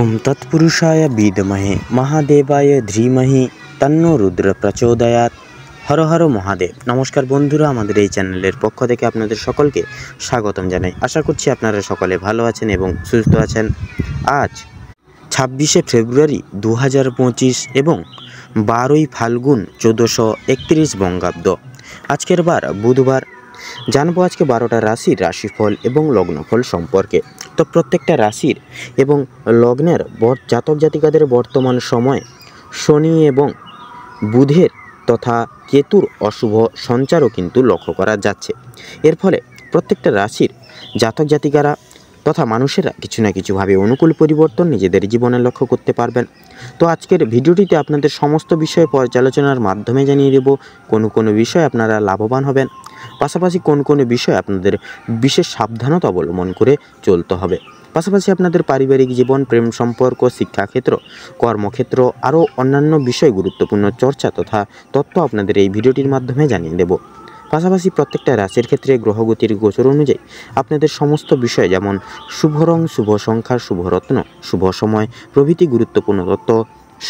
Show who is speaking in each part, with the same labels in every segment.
Speaker 1: ওম তৎপুরুষায় বিদ্মহে মহাদেবায় ধীমহি তন্নো রুদ্র প্রচোদয়াৎ। হর হর মহাদেব। নমস্কার বন্ধুরা, আমাদের এই চ্যানেলের পক্ষ থেকে আপনাদের সকলকে স্বাগতম জানাই। আশা করছি আপনারা সকলে ভালো আছেন এবং সুস্থ আছেন। আজ 26শে ফেব্রুয়ারি 2025 এবং 12ই ফাল্গুন 1431 বঙ্গাব্দ। আজকের বার বুধবার। জানবো আজকে 12টা রাশির রাশিফল এবং লগ্নফল সম্পর্কে। তো প্রত্যেকটা রাশির এবং লগ্নের জাতক জাতিকাদের বর্তমান সময় শনি এবং বুধের তথা কেতুর অশুভ সঞ্চারও কিন্তু লক্ষ্য করা যাচ্ছে। এর ফলে প্রত্যেকটা রাশির জাতক জাতিকারা তথা মানুষেরা কিছু না কিছুভাবে অনুকূল পরিবর্তন নিজেদের জীবনে লক্ষ্য করতে পারবেন। তো আজকের ভিডিওটিতে আপনাদের সমস্ত বিষয় পর্যালোচনার মাধ্যমে জানিয়ে দেব কোন বিষয়ে আপনারা লাভবান হবেন, পাশাপাশি কোন বিষয়ে আপনাদের বিশেষ সাবধানতা অবলম্বন করে চলতে হবে। পাশাপাশি আপনাদের পারিবারিক জীবন, প্রেম সম্পর্ক, শিক্ষাক্ষেত্র, কর্মক্ষেত্র আরও অন্যান্য বিষয় গুরুত্বপূর্ণ চর্চা তথা তথ্য আপনাদের এই ভিডিওটির মাধ্যমে জানিয়ে দেব। পাশাপাশি প্রত্যেকটা রাশির ক্ষেত্রে গ্রহগতির গোচর অনুযায়ী আপনাদের সমস্ত বিষয় যেমন শুভ রং, শুভ সংখ্যা, শুভ রত্ন, শুভ সময় প্রভৃতি গুরুত্বপূর্ণ তথ্য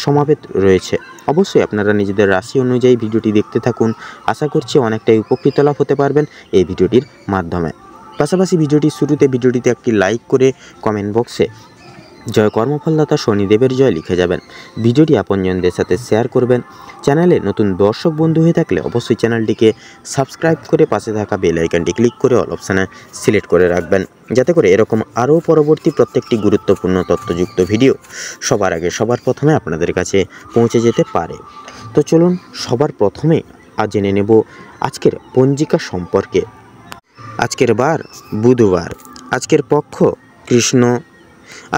Speaker 1: সমাবেত রয়েছে। অবশ্যই আপনারা নিজেদের রাশি অনুযায়ী ভিডিওটি দেখতে থাকুন। আশা করছি অনেকটাই উপকৃত লাভ হতে পারবেন এই ভিডিওটির মাধ্যমে। পাশাপাশি ভিডিওটির শুরুতে ভিডিওটিতে একটি লাইক করে কমেন্ট বক্সে জয় কর্মফলদাতা শনিদেবের জয় লিখে যাবেন। ভিডিওটি আপনজনদের সাথে শেয়ার করবেন। চ্যানেলে নতুন দর্শক বন্ধু হয়ে থাকলে অবশ্যই চ্যানেলটিকে সাবস্ক্রাইব করে পাশে থাকা বেল আইকনটি ক্লিক করে অল অপশানে সিলেক্ট করে রাখবেন, যাতে করে এরকম আরও পরবর্তী প্রত্যেকটি গুরুত্বপূর্ণ তথ্যযুক্ত ভিডিও সবার আগে সবার প্রথমে আপনাদের কাছে পৌঁছে যেতে পারে। তো চলুন সবার প্রথমে আজ জেনে নেব আজকের পঞ্জিকা সম্পর্কে। আজকের বার বুধবার, আজকের পক্ষ কৃষ্ণ,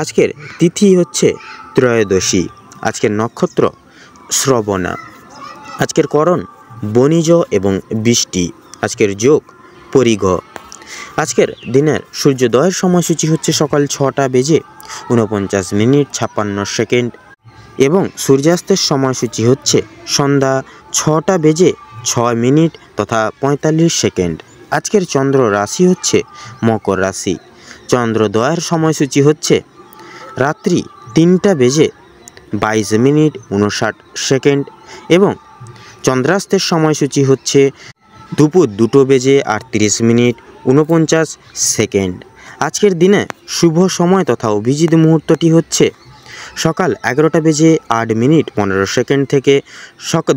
Speaker 1: আজকের তিথি হচ্ছে ত্রয়োদশী, আজকের নক্ষত্র শ্রবণা, আজকের করণ বণিজ এবং বৃষ্টি, আজকের যোগ পরিঘ। আজকের দিনের সূর্যোদয়ের সময়সূচি হচ্ছে সকাল 6টা বেজে 49 মিনিট 56 সেকেন্ড এবং সূর্যাস্তের সময়সূচি হচ্ছে সন্ধ্যা 6টা বেজে 6 মিনিট তথা 45 সেকেন্ড। আজকের চন্দ্র রাশি হচ্ছে মকর রাশি। চন্দ্রোদয়ের সময়সূচি হচ্ছে রাত্রি 3টা বেজে 22 মিনিট 59 সেকেন্ড এবং চন্দ্রাস্তের সময়সূচি হচ্ছে দুপুর 2টো বেজে 38 মিনিট 49 সেকেন্ড। আজকের দিনে শুভ সময় তথা অভিজিৎ মুহূর্তটি হচ্ছে সকাল 11টা বেজে 8 মিনিট 15 সেকেন্ড থেকে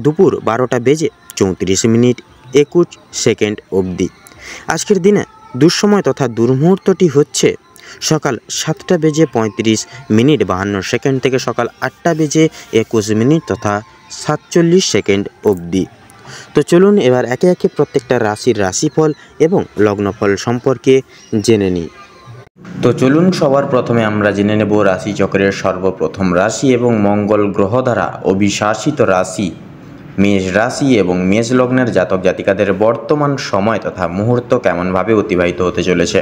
Speaker 1: দুপুর 12টা বেজে 34 মিনিট 21 সেকেন্ড অবধি। আজকের দিনে দুঃসময় তথা দুর্মুহূর্তটি হচ্ছে সকাল 7টা বেজে 35 মিনিট 52 সেকেন্ড থেকে সকাল 8টা বেজে 21 মিনিট তথা 47 সেকেন্ড অবধি। তো চলুন এবার একে একে প্রত্যেকটা রাশির রাশিফল এবং লগ্নফল সম্পর্কে জেনে নিই। তো চলুন সবার প্রথমে আমরা জেনে নেব রাশিচক্রের সর্বপ্রথম রাশি এবং মঙ্গল গ্রহ দ্বারা অভিশাসিত রাশি মেষ রাশি এবং মেষ লগ্নের জাতক জাতিকাদের বর্তমান সময় তথা মুহূর্ত কেমনভাবে অতিবাহিত হতে চলেছে।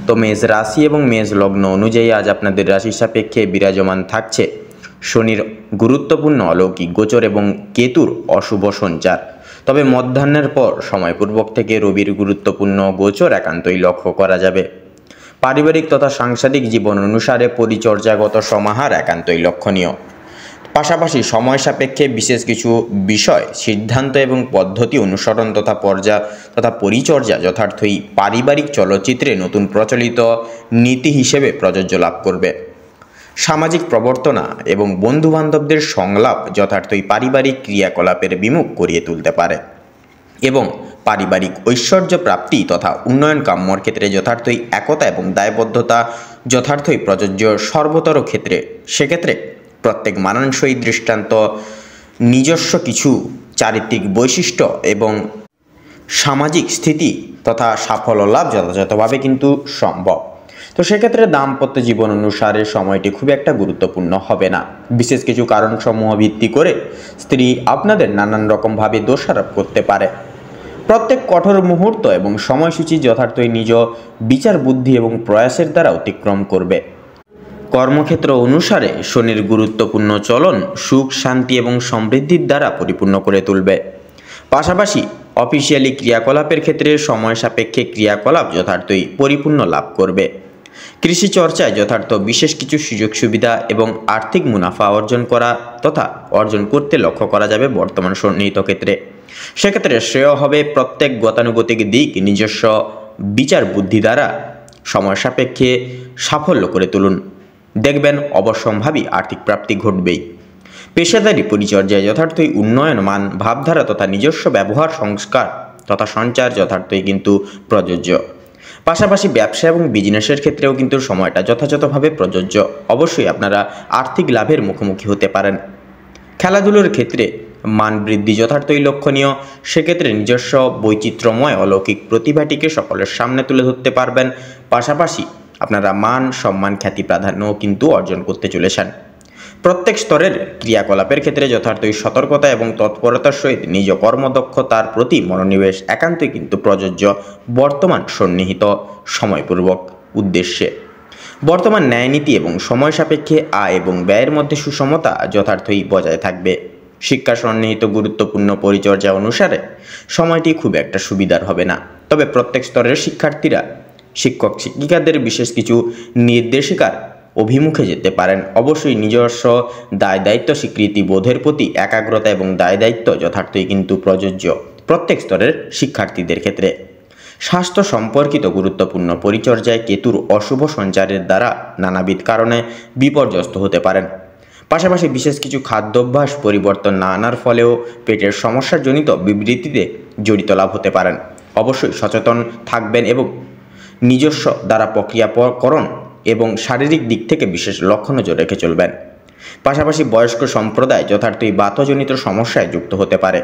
Speaker 1: তো মেষ রাশি এবং মেষ লগ্ন অনুযায়ী আজ আপনাদের রাশির সাপেক্ষে বিরাজমান থাকছে শনির গুরুত্বপূর্ণ অলৌকিক গোচর এবং কেতুর অশুভ সঞ্চার। তবে মধ্যাহ্নের পর সময়পূর্বক থেকে রবির গুরুত্বপূর্ণ গোচর একান্তই লক্ষ্য করা যাবে। পারিবারিক তথা সাংসারিক জীবন অনুসারে পরিচর্যাগত সমাহার একান্তই লক্ষণীয়। পাশাপাশি সময় সাপেক্ষে বিশেষ কিছু বিষয়, সিদ্ধান্ত এবং পদ্ধতি অনুসরণ তথা পরিচর্যা যথার্থই পারিবারিক চলচ্চিত্রে নতুন প্রচলিত নীতি হিসেবে প্রযোজ্য লাভ করবে। সামাজিক প্রবর্তনা এবং বন্ধুবান্ধবদের সংলাপ যথার্থই পারিবারিক ক্রিয়াকলাপের বিমুখ করিয়ে তুলতে পারে এবং পারিবারিক ঐশ্বর্য প্রাপ্তি তথা উন্নয়ন কাম্যর ক্ষেত্রে যথার্থই একতা এবং দায়বদ্ধতা যথার্থই প্রযোজ্য সর্বতর ক্ষেত্রে। সেক্ষেত্রে প্রত্যেক মানানসই দৃষ্টান্ত, নিজস্ব কিছু চারিত্রিক বৈশিষ্ট্য এবং সামাজিক স্থিতি তথা সাফল্য লাভ যথাযথভাবে কিন্তু সম্ভব। তো সেক্ষেত্রে দাম্পত্য জীবন অনুসারে সময়টি খুব একটা গুরুত্বপূর্ণ হবে না। বিশেষ কিছু কারণসমূহ ভিত্তি করে স্ত্রী আপনাদের নানান রকমভাবে দোষারোপ করতে পারে। প্রত্যেক কঠোর মুহূর্ত এবং সময়সূচি যথার্থই নিজ বিচার বুদ্ধি এবং প্রয়াসের দ্বারা অতিক্রম করবে। কর্মক্ষেত্র অনুসারে শনির গুরুত্বপূর্ণ চলন সুখ, শান্তি এবং সমৃদ্ধির দ্বারা পরিপূর্ণ করে তুলবে। পাশাপাশি অফিসিয়ালি ক্রিয়াকলাপের ক্ষেত্রে সময় সাপেক্ষে ক্রিয়াকলাপ যথার্থই পরিপূর্ণ লাভ করবে। কৃষি চর্চায় যথার্থ বিশেষ কিছু সুযোগ সুবিধা এবং আর্থিক মুনাফা অর্জন করা তথা অর্জন করতে লক্ষ্য করা যাবে বর্তমান সন্নিহিত ক্ষেত্রে। সেক্ষেত্রে শ্রেয় হবে প্রত্যেক গতানুগতিক দিক নিজস্ব বিচার বুদ্ধি দ্বারা সময় সাপেক্ষে সাফল্য করে তুলুন, দেখবেন অবশ্যম্ভাবী আর্থিক প্রাপ্তি ঘটবেই। পেশাদারি পরিচর্যায় যথার্থই উন্নয়ন, মান, ভাবধারা তথা নিজস্ব ব্যবহার সংস্কার তথা সঞ্চার যথার্থই কিন্তু প্রযোজ্য। পাশাপাশি ব্যবসা এবং বিজনেসের ক্ষেত্রেও কিন্তু সময়টা যথাযথভাবে প্রযোজ্য। অবশ্যই আপনারা আর্থিক লাভের মুখোমুখি হতে পারেন। খেলাধুলোর ক্ষেত্রে মান বৃদ্ধি যথার্থই লক্ষণীয়। সেক্ষেত্রে নিজস্ব বৈচিত্র্যময় অলৌকিক প্রতিভাটিকে সকলের সামনে তুলে ধরতে পারবেন। পাশাপাশি আপনারা মান, সম্মান, খ্যাতি, প্রাধান্যও কিন্তু অর্জন করতে চলেছেন। প্রত্যেক স্তরের ক্রিয়াকলাপের ক্ষেত্রে যথার্থই সতর্কতা এবং তৎপরতার সহিত নিজ কর্মদক্ষতার প্রতি মনোনিবেশ একান্তই কিন্তু প্রযোজ্য বর্তমান সন্নিহিত সময়পূর্বক উদ্দেশ্যে। বর্তমান ন্যায়নীতি এবং সময় সাপেক্ষে আয় এবং ব্যয়ের মধ্যে সুষমতা যথার্থই বজায় থাকবে। শিক্ষা সন্নিহিত গুরুত্বপূর্ণ পরিচর্যা অনুসারে সময়টি খুব একটা সুবিধার হবে না। তবে প্রত্যেক স্তরের শিক্ষার্থীরা শিক্ষক শিক্ষিকাদের বিশেষ কিছু নির্দেশিকার অভিমুখে যেতে পারেন। অবশ্যই নিজস্ব দায় দায়িত্ব স্বীকৃতি বোধের প্রতি একাগ্রতা এবং দায় দায়িত্ব যথার্থই কিন্তু প্রযোজ্য প্রত্যেক স্তরের শিক্ষার্থীদের ক্ষেত্রে। স্বাস্থ্য সম্পর্কিত গুরুত্বপূর্ণ পরিচর্যায় কেতুর অশুভ সঞ্চারের দ্বারা নানাবিধ কারণে বিপর্যস্ত হতে পারেন। পাশাপাশি বিশেষ কিছু খাদ্যাভ্যাস পরিবর্তন না আনার ফলেও পেটের সমস্যাজনিত বিবৃতিতে জড়িত লাভ হতে পারেন। অবশ্যই সচেতন থাকবেন এবং নিজস্ব দ্বারা প্রক্রিয়াকরণ এবং শারীরিক দিক থেকে বিশেষ লক্ষ্য নজর রেখে চলবেন। পাশাপাশি বয়স্ক সম্প্রদায় যথার্থই বাতজনিত সমস্যায় যুক্ত হতে পারে।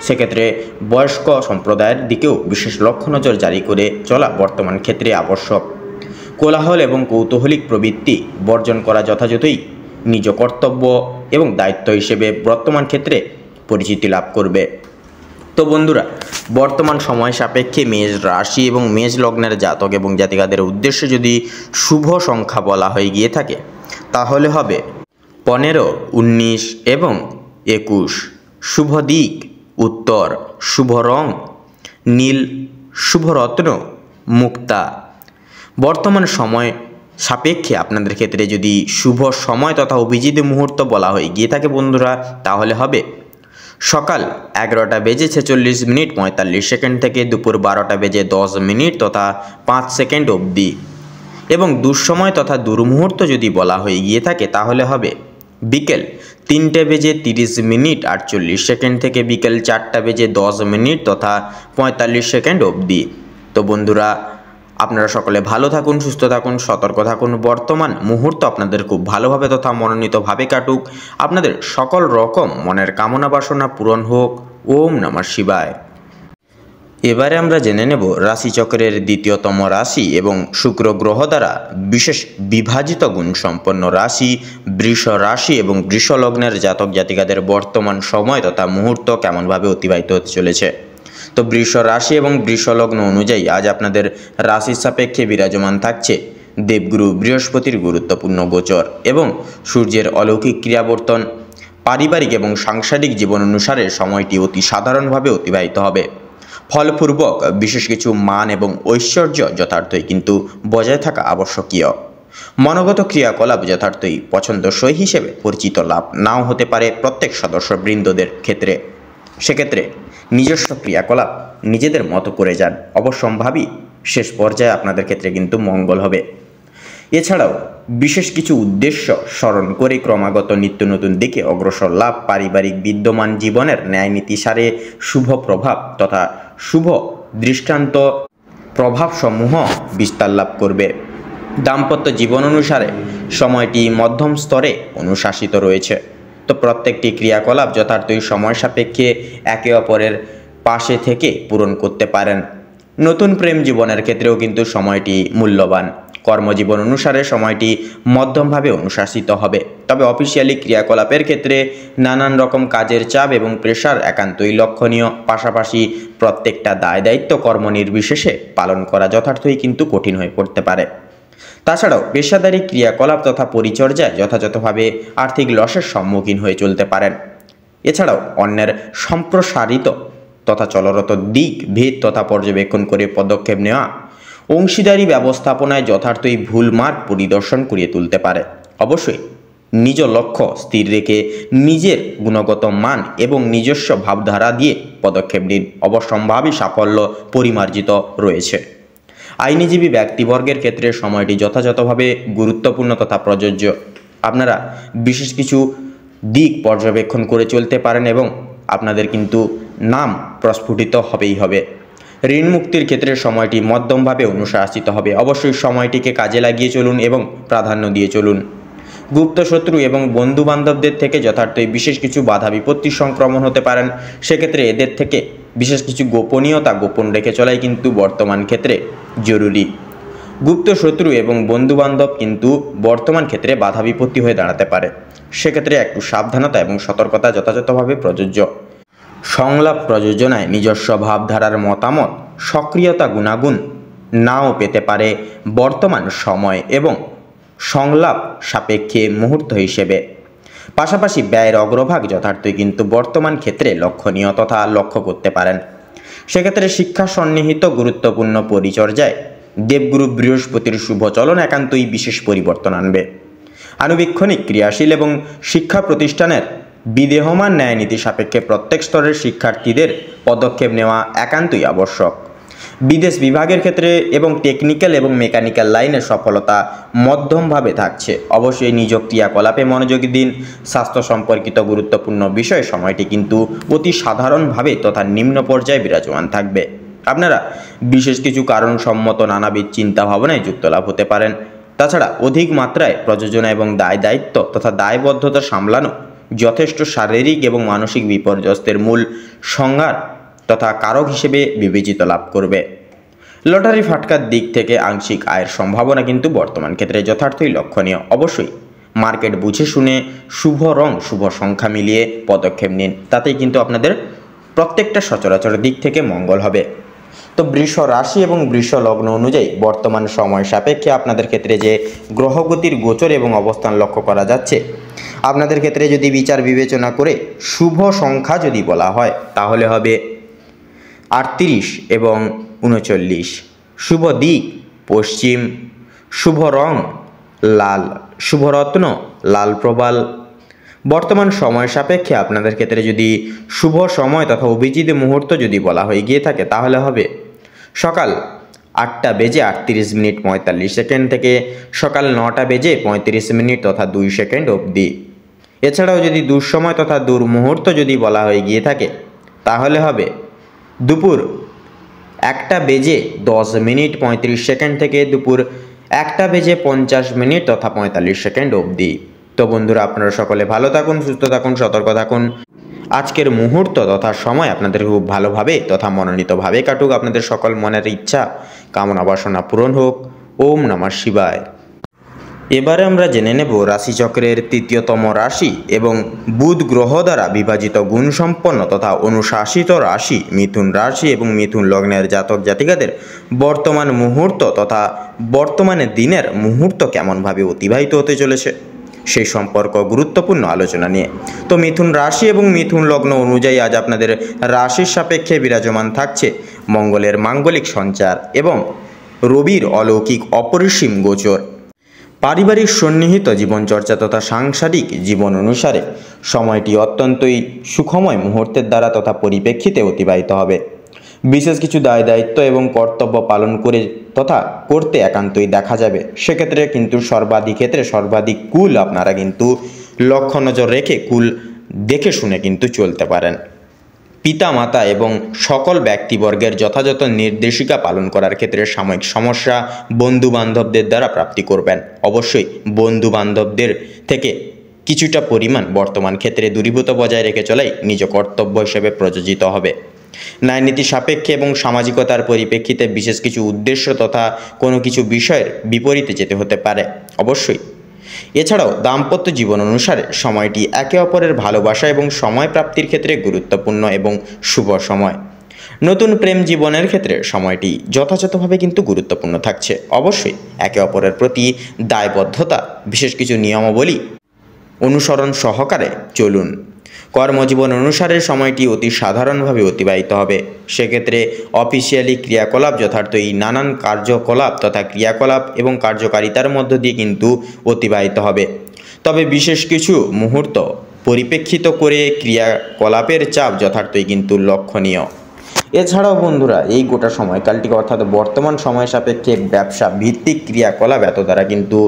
Speaker 1: সেক্ষেত্রে বয়স্ক সম্প্রদায়ের দিকেও বিশেষ লক্ষ্য নজর জারি করে চলা বর্তমান ক্ষেত্রে আবশ্যক। কোলাহল এবং কৌতূহলিক প্রবৃত্তি বর্জন করা যথাযথই নিজ কর্তব্য এবং দায়িত্ব হিসেবে বর্তমান ক্ষেত্রে পরিচিতি লাভ করবে। তো বন্ধুরা, বর্তমান সময় সাপেক্ষে মেষ রাশি এবং মেষ লগ্নের জাতক এবং জাতিকাদের উদ্দেশ্যে যদি শুভ সংখ্যা বলা হয়ে গিয়ে থাকে তাহলে হবে 15, 19 এবং 21। শুভ দিক উত্তর, শুভ রং নীল, শুভ রত্ন মুক্তা। বর্তমান সময় সাপেক্ষে আপনাদের ক্ষেত্রে যদি শুভ সময় তথা অভিজিৎ মুহূর্ত বলা হয়ে গিয়ে থাকে বন্ধুরা তাহলে হবে সকাল 11:46:45 থেকে দুপুর 12:10 তথা 5 সেকেন্ড অবধি। এবং দুঃসময় তথা দুর্মুহূর্ত যদি বলা হয়ে গিয়ে থাকে তাহলে হবে বিকেল 3:30:48 থেকে বিকেল 4:10 তথা 45 সেকেন্ড অবধি। তো বন্ধুরা, আপনারা সকলে ভালো থাকুন, সুস্থ থাকুন, সতর্ক থাকুন। বর্তমান মুহূর্ত আপনাদের খুব ভালোভাবে তথা মনোনীতভাবে কাটুক। আপনাদের সকল রকম মনের কামনা বাসনা পূরণ হোক। ওম নমঃ শিবায়। এবারে আমরা জেনে নেব রাশিচক্রের দ্বিতীয়তম রাশি এবং শুক্র গ্রহ দ্বারা বিশেষ বিভাজিত গুণ সম্পন্ন রাশি বৃষ রাশি এবং বৃষ লগ্নের জাতক জাতিকাদের বর্তমান সময় তথা মুহূর্ত কেমনভাবে অতিবাহিত হতে চলেছে। তো বৃষ রাশি এবং বৃষ লগ্ন অনুযায়ী আজ আপনাদের রাশির সাপেক্ষে বিরাজমান থাকছে দেবগুরু বৃহস্পতির গুরুত্বপূর্ণ গোচর এবং সূর্যের অলৌকিক ক্রিয়াবর্তন। পারিবারিক এবং সাংসারিক জীবন অনুসারে সময়টি অতি সাধারণভাবে অতিবাহিত হবে। ফলপূর্বক বিশেষ কিছু মান এবং ঐশ্বর্য যথার্থই কিন্তু বজায় থাকা আবশ্যকীয়। মনোগত ক্রিয়াকলাপ যথার্থই পছন্দসই হিসেবে পরিচিত লাভ নাও হতে পারে প্রত্যেক সদস্যবৃন্দদের ক্ষেত্রে। সেক্ষেত্রে নিজস্ব ক্রিয়াকলাপ নিজেদের মতো করে যান, অবশ্যম্ভাবী শেষ পর্যায়ে আপনাদের ক্ষেত্রে কিন্তু মঙ্গল হবে। এছাড়াও বিশেষ কিছু উদ্দেশ্য স্মরণ করে ক্রমাগত নিত্য নতুন দিকে অগ্রসর লাভ, পারিবারিক বিদ্যমান জীবনের ন্যায়নীতি সারে শুভ প্রভাব তথা শুভ দৃষ্টান্ত প্রভাবসমূহ বিস্তার লাভ করবে। দাম্পত্য জীবন অনুসারে সময়টি মধ্যম স্তরে অনুশাসিত রয়েছে। তো প্রত্যেকটি ক্রিয়াকলাপ যথার্থই সময় সাপেক্ষে একে অপরের পাশে থেকে পূরণ করতে পারেন। নতুন প্রেম জীবনের ক্ষেত্রেও কিন্তু সময়টি মূল্যবান। কর্মজীবন অনুসারে সময়টি মধ্যমভাবে অনুশাসিত হবে। তবে অফিসিয়ালি ক্রিয়াকলাপের ক্ষেত্রে নানান রকম কাজের চাপ এবং প্রেশার একান্তই লক্ষণীয়। পাশাপাশি প্রত্যেকটা দায় দায়িত্ব কর্ম নির্বিশেষে পালন করা যথার্থই কিন্তু কঠিন হয়ে পড়তে পারে। তাছাড়াও পেশাদারি ক্রিয়াকলাপ তথা পরিচর্যায় যথাযথভাবে আর্থিক লসের সম্মুখীন হয়ে চলতে পারেন। এছাড়াও অন্যের সম্প্রসারিত তথা চলরত দিক ভেদ তথা পর্যবেক্ষণ করে পদক্ষেপ নেওয়া অংশীদারি ব্যবস্থাপনায় যথার্থই ভুল মার্গ পরিদর্শন করিয়ে তুলতে পারে। অবশ্যই নিজ লক্ষ্য স্থির রেখে নিজের গুণগত মান এবং নিজস্ব ভাবধারা দিয়ে পদক্ষেপ নিন, অবশ্যম্ভাবী সাফল্য পরিমার্জিত রয়েছে। আইনজীবী ব্যক্তিবর্গের ক্ষেত্রে সময়টি যথাযথভাবে গুরুত্বপূর্ণ তথা প্রযোজ্য। আপনারা বিশেষ কিছু দিক পর্যবেক্ষণ করে চলতে পারেন এবং আপনাদের কিন্তু নাম প্রস্ফুটিত হবেই হবে। ঋণ মুক্তির ক্ষেত্রে সময়টি মধ্যমভাবে অনুশাসিত হবে। অবশ্যই সময়টিকে কাজে লাগিয়ে চলুন এবং প্রাধান্য দিয়ে চলুন। গুপ্ত শত্রু এবং বন্ধু বান্ধবদের থেকে যথার্থই বিশেষ কিছু বাধা বিপত্তি সংক্রমণ হতে পারেন। সেক্ষেত্রে এদের থেকে বিশেষ কিছু গোপনীয়তা গোপন রেখে চলাই কিন্তু বর্তমান ক্ষেত্রে জরুরি। গুপ্ত শত্রু এবং বন্ধু বান্ধব কিন্তু বর্তমান ক্ষেত্রে বাধা বিপত্তি হয়ে দাঁড়াতে পারে। সেক্ষেত্রে একটু সাবধানতা এবং সতর্কতা যথাযথভাবে প্রযোজ্য। সংলাপ প্রযোজনায় নিজস্ব ভাবধারার মতামত সক্রিয়তা গুণাগুণ নাও পেতে পারে বর্তমান সময় এবং সংলাপ সাপেক্ষে মুহূর্ত হিসেবে। পাশাপাশি ব্যয়ের অগ্রভাগ যথার্থই কিন্তু বর্তমান ক্ষেত্রে লক্ষণীয় তথা লক্ষ্য করতে পারেন। সেক্ষেত্রে শিক্ষা সন্নিহিত গুরুত্বপূর্ণ পরিচর্যায় দেবগুরু বৃহস্পতির শুভ চলন একান্তই বিশেষ পরিবর্তন আনবে। আনুবীক্ষণিক ক্রিয়াশীল এবং শিক্ষা প্রতিষ্ঠানের বিদেহমান ন্যায়নীতি সাপেক্ষে প্রত্যেক স্তরের শিক্ষার্থীদের পদক্ষেপ নেওয়া একান্তই আবশ্যক। বিদেশ বিভাগের ক্ষেত্রে এবং টেকনিক্যাল এবং মেকানিক্যাল লাইনের সফলতা মধ্যমভাবে থাকছে। অবশ্যই নিজ ক্রিয়াকলাপে মনোযোগী দিন। স্বাস্থ্য সম্পর্কিত গুরুত্বপূর্ণ বিষয়ে সময়টি কিন্তু অতি সাধারণভাবে তথা নিম্ন পর্যায়ে বিরাজমান থাকবে। আপনারা বিশেষ কিছু কারণসম্মত নানাবিধ চিন্তা ভাবনায় যুক্ত লাভ হতে পারেন। তাছাড়া অধিক মাত্রায় প্রযোজনা এবং দায় দায়িত্ব তথা দায়বদ্ধতা সামলানো যথেষ্ট শারীরিক এবং মানসিক বিপর্যস্তের মূল সংজ্ঞার তথা কারক হিসেবে বিবেচিত লাভ করবে। লটারি ফাটকার দিক থেকে আংশিক আয়ের সম্ভাবনা কিন্তু বর্তমান ক্ষেত্রে যথার্থই লক্ষণীয়। অবশ্যই মার্কেট বুঝে শুনে শুভ রং শুভ সংখ্যা মিলিয়ে পদক্ষেপ নিন, তাতেই কিন্তু আপনাদের প্রত্যেকটা সচরাচর দিক থেকে মঙ্গল হবে। তো বৃষ রাশি এবং বৃষ লগ্ন অনুযায়ী বর্তমান সময় সাপেক্ষে আপনাদের ক্ষেত্রে যে গ্রহগতির গোচর এবং অবস্থান লক্ষ্য করা যাচ্ছে, আপনাদের ক্ষেত্রে যদি বিচার বিবেচনা করে শুভ সংখ্যা যদি বলা হয় তাহলে হবে 38 এবং 39। শুভ দিক পশ্চিম, শুভ রং লাল, শুভরত্ন লাল প্রবাল। বর্তমান সময় সাপেক্ষে আপনাদের ক্ষেত্রে যদি শুভ সময় তথা অভিজিৎ মুহূর্ত যদি বলা হয়ে গিয়ে থাকে তাহলে হবে সকাল 8:38:45 থেকে সকাল 9:35 তথা 2 সেকেন্ড অবধি। এছাড়াও যদি দুঃসময় তথা দুর্মুহূর্ত যদি বলা হয়ে গিয়ে থাকে তাহলে হবে দুপুর 1:10:35 থেকে দুপুর 1:50 তথা 45 সেকেন্ড অবধি। তো বন্ধুরা, আপনারা সকলে ভালো থাকুন, সুস্থ থাকুন, সতর্ক থাকুন। আজকের মুহূর্ত তথা সময় আপনাদের খুব ভালোভাবে তথা মনোনীতভাবে কাটুক। আপনাদের সকল মনের ইচ্ছা কামনা বাসনা পূরণ হোক। ওম নমঃ শিবায়। এবারে আমরা জেনে নেব রাশিচক্রের তৃতীয়তম রাশি এবং বুধ গ্রহ দ্বারা বিভাজিত গুণসম্পন্ন তথা অনুশাসিত রাশি মিথুন রাশি এবং মিথুন লগ্নের জাতক জাতিকাদের বর্তমান মুহূর্ত তথা বর্তমানে দিনের মুহূর্ত কেমনভাবে অতিবাহিত হতে চলেছে সেই সম্পর্ক গুরুত্বপূর্ণ আলোচনা নিয়ে। তো মিথুন রাশি এবং মিথুন লগ্ন অনুযায়ী আজ আপনাদের রাশির সাপেক্ষে বিরাজমান থাকছে মঙ্গলের মাঙ্গলিক সঞ্চার এবং রবির অলৌকিক অপরিসীম গোচর। পারিবারিক সন্নিহিত জীবনচর্চা তথা সাংসারিক জীবন অনুসারে সময়টি অত্যন্তই সুখময় মুহূর্তের দ্বারা তথা পরিপ্রেক্ষিতে অতিবাহিত হবে। বিশেষ কিছু দায় দায়িত্ব এবং কর্তব্য পালন করে তথা করতে একান্তই দেখা যাবে। সেক্ষেত্রে কিন্তু সর্বাধিক কুল আপনারা কিন্তু লক্ষ্য নজর রেখে কুল দেখে শুনে কিন্তু চলতে পারেন। পিতা মাতা এবং সকল ব্যক্তিবর্গের যথাযথ নির্দেশিকা পালন করার ক্ষেত্রে সাময়িক সমস্যা বন্ধু বান্ধবদের দ্বারা প্রাপ্তি করবেন। অবশ্যই বন্ধু বান্ধবদের থেকে কিছুটা পরিমাণ বর্তমান ক্ষেত্রে দূরীভূত বজায় রেখে চলাই নিজ কর্তব্য হিসেবে প্রযোজিত হবে। ন্যায়নীতি সাপেক্ষে এবং সামাজিকতার পরিপ্রেক্ষিতে বিশেষ কিছু উদ্দেশ্য তথা কোনো কিছু বিষয়ের বিপরীতে যেতে হতে পারে। অবশ্যই এছাড়াও দাম্পত্য জীবন অনুসারে সময়টি একে অপরের ভালোবাসা এবং সময় প্রাপ্তির ক্ষেত্রে গুরুত্বপূর্ণ এবং শুভ সময়। নতুন প্রেম জীবনের ক্ষেত্রে সময়টি যথাযথভাবে কিন্তু গুরুত্বপূর্ণ থাকছে। অবশ্যই একে অপরের প্রতি দায়বদ্ধতা বিশেষ কিছু নিয়মাবলী অনুসরণ সহকারে চলুন। কর্মজীবন অনুসারে সময়টি অতি সাধারণভাবে অতিবাহিত হবে। সেক্ষেত্রে অফিসিয়ালি ক্রিয়াকলাপ যথার্থই নানান কার্যকলাপ তথা ক্রিয়াকলাপ এবং কার্যকারিতার মধ্য দিয়ে কিন্তু অতিবাহিত হবে। তবে বিশেষ কিছু মুহূর্ত পরিপ্রেক্ষিত করে ক্রিয়াকলাপের চাপ যথার্থই কিন্তু লক্ষণীয়। এছাড়াও বন্ধুরা, এই গোটা সময়কালটিকে অর্থাৎ বর্তমান সময় সাপেক্ষে ব্যবসা ভিত্তিক ক্রিয়াকলাপ এত দ্বারা কিন্তু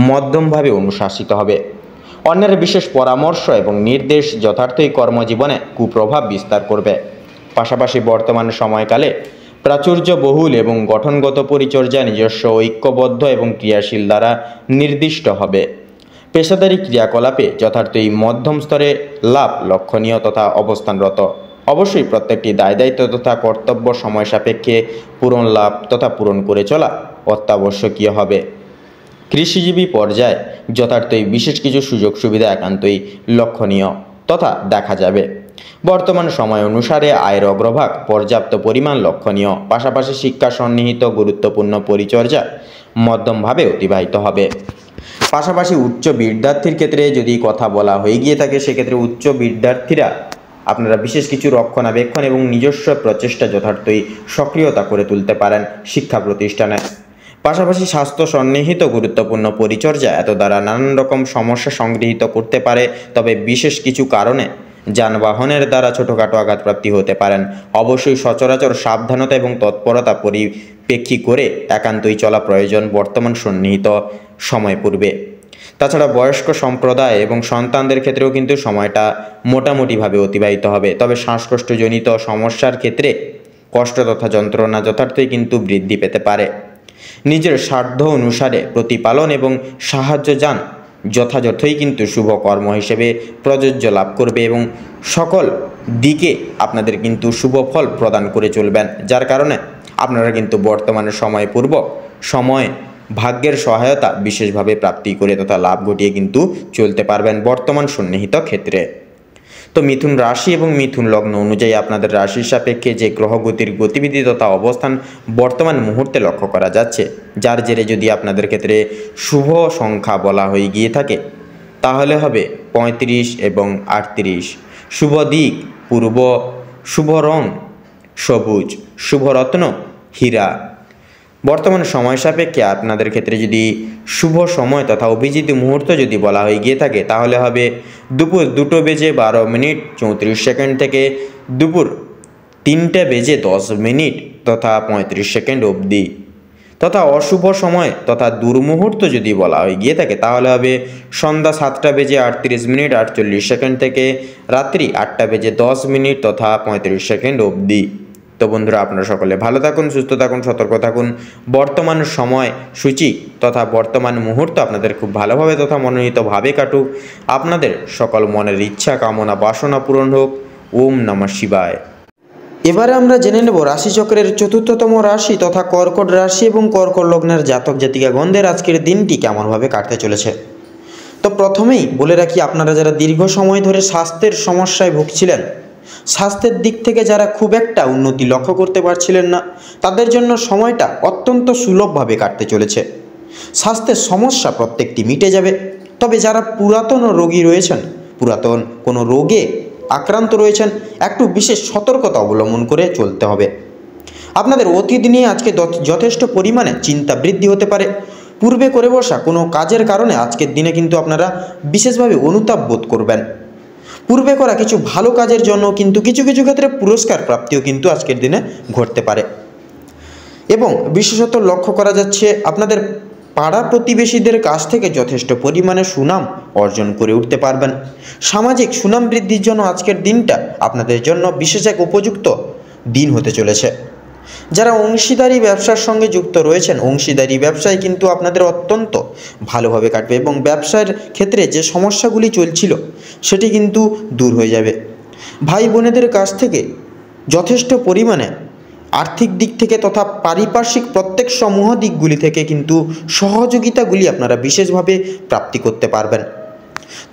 Speaker 1: মধ্যমভাবে অনুশাসিত হবে। অন্যের বিশেষ পরামর্শ এবং নির্দেশ যথার্থই কর্মজীবনে কুপ্রভাব বিস্তার করবে। পাশাপাশি বর্তমান সময়কালে প্রাচুর্যবহুল এবং গঠনগত পরিচর্যা নিজস্ব ঐক্যবদ্ধ এবং ক্রিয়াশীল দ্বারা নির্দিষ্ট হবে। পেশাদারী ক্রিয়াকলাপে যথার্থই মধ্যম স্তরে লাভ লক্ষণীয় তথা অবস্থানরত। অবশ্যই প্রত্যেকটি দায়িত্ব তথা কর্তব্য সময় সাপেক্ষে পূরণ লাভ তথা পূরণ করে চলা অত্যাবশ্যকীয় হবে। কৃষিজীবী পর্যায়ে যথার্থই বিশেষ কিছু সুযোগ সুবিধা একান্তই লক্ষণীয় তথা দেখা যাবে। বর্তমান সময় অনুসারে আয়ের অগ্রভাগ পর্যাপ্ত পরিমাণ লক্ষণীয়। পাশাপাশি শিক্ষা সন্নিহিত গুরুত্বপূর্ণ পরিচর্যা মধ্যমভাবে অতিবাহিত হবে। পাশাপাশি উচ্চ বিদ্যার্থীর ক্ষেত্রে যদি কথা বলা হয়ে গিয়ে থাকে, সেক্ষেত্রে উচ্চ বিদ্যার্থীরা আপনারা বিশেষ কিছু রক্ষণাবেক্ষণ এবং নিজস্ব প্রচেষ্টা যথার্থই সক্রিয়তা করে তুলতে পারেন শিক্ষা প্রতিষ্ঠানে। পাশাপাশি স্বাস্থ্য সন্নিহিত গুরুত্বপূর্ণ পরিচর্যা এত দ্বারা নানান রকম সমস্যা সংগৃহীত করতে পারে। তবে বিশেষ কিছু কারণে যানবাহনের দ্বারা ছোটোখাটো আঘাতপ্রাপ্তি হতে পারেন। অবশ্যই সচরাচর সাবধানতা এবং তৎপরতা পরিপ্রেক্ষী করে একান্তই চলা প্রয়োজন বর্তমান সন্নিহিত সময় পূর্বে। তাছাড়া বয়স্ক সম্প্রদায় এবং সন্তানদের ক্ষেত্রেও কিন্তু সময়টা মোটামুটিভাবে অতিবাহিত হবে। তবে শ্বাসকষ্টজনিত সমস্যার ক্ষেত্রে কষ্ট তথা যন্ত্রণা যথার্থই কিন্তু বৃদ্ধি পেতে পারে। নিজের সাধ্য অনুসারে প্রতিপালন এবং সাহায্য যান যথাযথই কিন্তু শুভ কর্ম হিসেবে প্রযোজ্য লাভ করবে এবং সকল দিকে আপনাদের কিন্তু শুভ ফল প্রদান করে চলবেন, যার কারণে আপনারা কিন্তু বর্তমানে সময় ভাগ্যের সহায়তা বিশেষভাবে প্রাপ্তি করে তথা লাভ ঘটিয়ে কিন্তু চলতে পারবেন বর্তমান সন্নিহিত ক্ষেত্রে। তো মিথুন রাশি এবং মিথুন লগ্ন অনুযায়ী আপনাদের রাশির সাপেক্ষে যে গ্রহগতির গতিবিধি তথা অবস্থান বর্তমান মুহূর্তে লক্ষ্য করা যাচ্ছে, যার জেরে যদি আপনাদের ক্ষেত্রে শুভ সংখ্যা বলা হয়ে গিয়ে থাকে তাহলে হবে 35 এবং 38। শুভ দিক পূর্ব, শুভ রং সবুজ, শুভ রত্ন হীরা। বর্তমান সময় সাপেক্ষে আপনাদের ক্ষেত্রে যদি শুভ সময় তথা অভিজিৎ মুহূর্ত যদি বলা হয়ে গিয়ে থাকে তাহলে হবে দুপুর 2:12:34 থেকে দুপুর 3:10 তথা 35 অবধি। তথা অশুভ সময় তথা দুর্মুহূর্ত যদি বলা হয়ে গিয়ে থাকে তাহলে হবে সন্ধ্যা 7:38 থেকে রাত্রি 8:10 তথা 35 অবধি। তো বন্ধুরা, আপনারা সকলে ভালো থাকুন, সুস্থ থাকুন, সতর্ক থাকুন। বর্তমান সময় সূচি তথা বর্তমান মুহূর্ত আপনাদের খুব ভালোভাবে তথা মনোনীতভাবে কাটুক। আপনাদের সকল মনের ইচ্ছা কামনা বাসনা পূরণ হোক। ওম নমঃ শিবায়। এবারে আমরা জেনে নেব রাশিচক্রের চতুর্থতম রাশি তথা কর্কট রাশি এবং কর্কট লগ্নের জাতক জাতিকাগণদের আজকের দিনটি কেমনভাবে কাটতে চলেছে। তো প্রথমেই বলে রাখি, আপনারা যারা দীর্ঘ সময় ধরে স্বাস্থ্যের সমস্যায় ভুগছিলেন, স্বাস্থ্যের দিক থেকে যারা খুব একটা উন্নতি লক্ষ্য করতে পারছিলেন না, তাদের জন্য সময়টা অত্যন্ত সুলভভাবে কাটতে চলেছে। স্বাস্থ্যের সমস্যা প্রত্যেকটি মিটে যাবে। তবে যারা পুরাতন রোগী রয়েছেন, পুরাতন কোনো রোগে আক্রান্ত রয়েছেন, একটু বিশেষ সতর্কতা অবলম্বন করে চলতে হবে। আপনাদের অতীত নিয়ে আজকে যথেষ্ট পরিমাণে চিন্তা বৃদ্ধি হতে পারে। পূর্বে করে বসা কোনো কাজের কারণে আজকের দিনে কিন্তু আপনারা বিশেষভাবে অনুতাপ বোধ করবেন। পূর্বে করা কিছু ভালো কাজের জন্য কিন্তু কিছু কিছু ক্ষেত্রে পুরস্কার প্রাপ্তিও কিন্তু আজকের দিনে ঘটতে পারে। এবং বিশেষত লক্ষ্য করা যাচ্ছে আপনাদের পাড়া প্রতিবেশীদের কাছ থেকে যথেষ্ট পরিমাণে সুনাম অর্জন করে উঠতে পারবেন। সামাজিক সুনাম বৃদ্ধির জন্য আজকের দিনটা আপনাদের জন্য বিশেষ এক উপযুক্ত দিন হতে চলেছে। যারা অংশীদারি ব্যবসার সঙ্গে যুক্ত রয়েছেন, অংশীদারি ব্যবসায় কিন্তু আপনাদের অত্যন্ত ভালোভাবে কাটবে এবং ব্যবসার ক্ষেত্রে যে সমস্যাগুলি চলছিল সেটি কিন্তু দূর হয়ে যাবে। ভাই বোনেদের কাছ থেকে যথেষ্ট পরিমাণে আর্থিক দিক থেকে তথা পারিপার্শ্বিক প্রত্যেক সমূহ দিকগুলি থেকে কিন্তু সহযোগিতাগুলি আপনারা বিশেষভাবে প্রাপ্তি করতে পারবেন।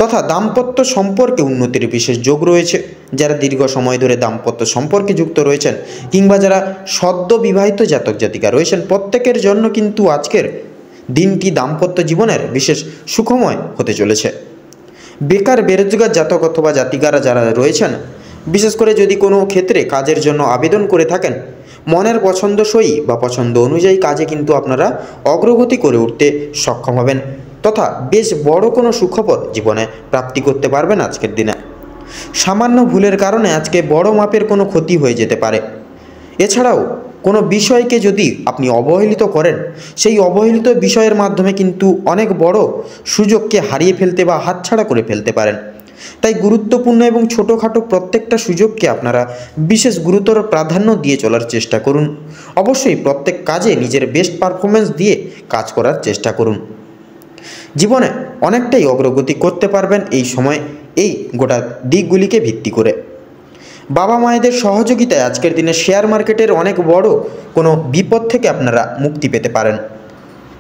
Speaker 1: তথা দাম্পত্য সম্পর্কে উন্নতির বিশেষ যোগ রয়েছে। যারা দীর্ঘ সময় ধরে দাম্পত্য সম্পর্কে যুক্ত রয়েছেন কিংবা যারা সদ্য বিবাহিত জাতক জাতিকা রয়েছেন, প্রত্যেকের জন্য কিন্তু আজকের দিনটি দাম্পত্য জীবনের বিশেষ সুখময় হতে চলেছে।
Speaker 2: বেকার বেরোজগার জাতক অথবা জাতিকারা যারা রয়েছেন, বিশেষ করে যদি কোনো ক্ষেত্রে কাজের জন্য আবেদন করে থাকেন, মনের পছন্দসই বা পছন্দ অনুযায়ী কাজে কিন্তু আপনারা অগ্রগতি করে উঠতে সক্ষম হবেন তথা বেশ বড় কোনো সুখবর জীবনে প্রাপ্তি করতে পারবেন আজকের দিনে। সামান্য ভুলের কারণে আজকে বড় মাপের কোনো ক্ষতি হয়ে যেতে পারে। এছাড়াও কোনো বিষয়কে যদি আপনি অবহেলিত করেন, সেই অবহেলিত বিষয়ের মাধ্যমে কিন্তু অনেক বড় সুযোগকে হারিয়ে ফেলতে বা হাতছাড়া করে ফেলতে পারেন। তাই গুরুত্বপূর্ণ এবং ছোটোখাটো প্রত্যেকটা সুযোগকে আপনারা বিশেষ গুরুতর প্রাধান্য দিয়ে চলার চেষ্টা করুন। অবশ্যই প্রত্যেক কাজে নিজের বেস্ট পারফরমেন্স দিয়ে কাজ করার চেষ্টা করুন। জীবনে অনেকটাই অগ্রগতি করতে পারবেন এই সময় এই গোটা দিকগুলিকে ভিত্তি করে। বাবা মায়েদের সহযোগিতায় আজকের দিনে শেয়ার মার্কেটের অনেক বড় কোনো বিপদ থেকে আপনারা মুক্তি পেতে পারেন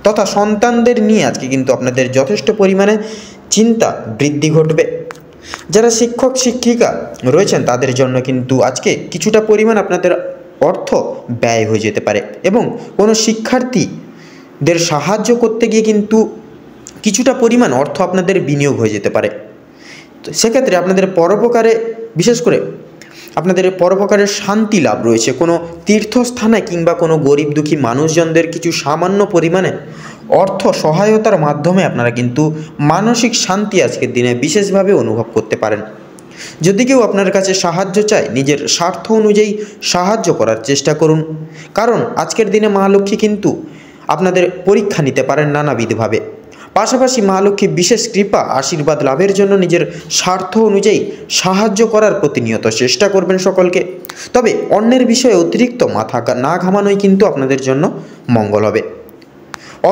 Speaker 2: তথা সন্তানদের নিয়ে আজকে কিন্তু আপনাদের যথেষ্ট পরিমাণে চিন্তা বৃদ্ধি ঘটবে। যারা শিক্ষক শিক্ষিকা রয়েছেন তাদের জন্য কিন্তু আজকে কিছুটা পরিমাণ আপনাদের অর্থ ব্যয় হয়ে যেতে পারে এবং কোনো শিক্ষার্থীদের সাহায্য করতে গিয়ে কিন্তু কিছুটা পরিমাণ অর্থ আপনাদের বিনিয়োগ হয়ে যেতে পারে। তো সেক্ষেত্রে আপনাদের পরোপকারে বিশেষ করে আপনাদের পরোপকারের শান্তি লাভ রয়েছে। কোনো তীর্থস্থানে কিংবা কোনো গরিব দুঃখী মানুষজনদের কিছু সামান্য পরিমাণে অর্থ সহায়তার মাধ্যমে আপনারা কিন্তু মানসিক শান্তি আজকের দিনে বিশেষভাবে অনুভব করতে পারেন। যদি কেউ আপনার কাছে সাহায্য চায়, নিজের স্বার্থ অনুযায়ী সাহায্য করার চেষ্টা করুন, কারণ আজকের দিনে মা লক্ষ্মী কিন্তু আপনাদের পরীক্ষা নিতে পারেন নানাবিধভাবে। পাশাপাশি মা লক্ষ্মী বিশেষ কৃপা আশীর্বাদ লাভের জন্য নিজের স্বার্থ অনুযায়ী সাহায্য করার প্রতিনিয়ত চেষ্টা করবেন সকলকে। তবে অন্যের বিষয়ে অতিরিক্ত মাথা না ঘামানোই কিন্তু আপনাদের জন্য মঙ্গল হবে।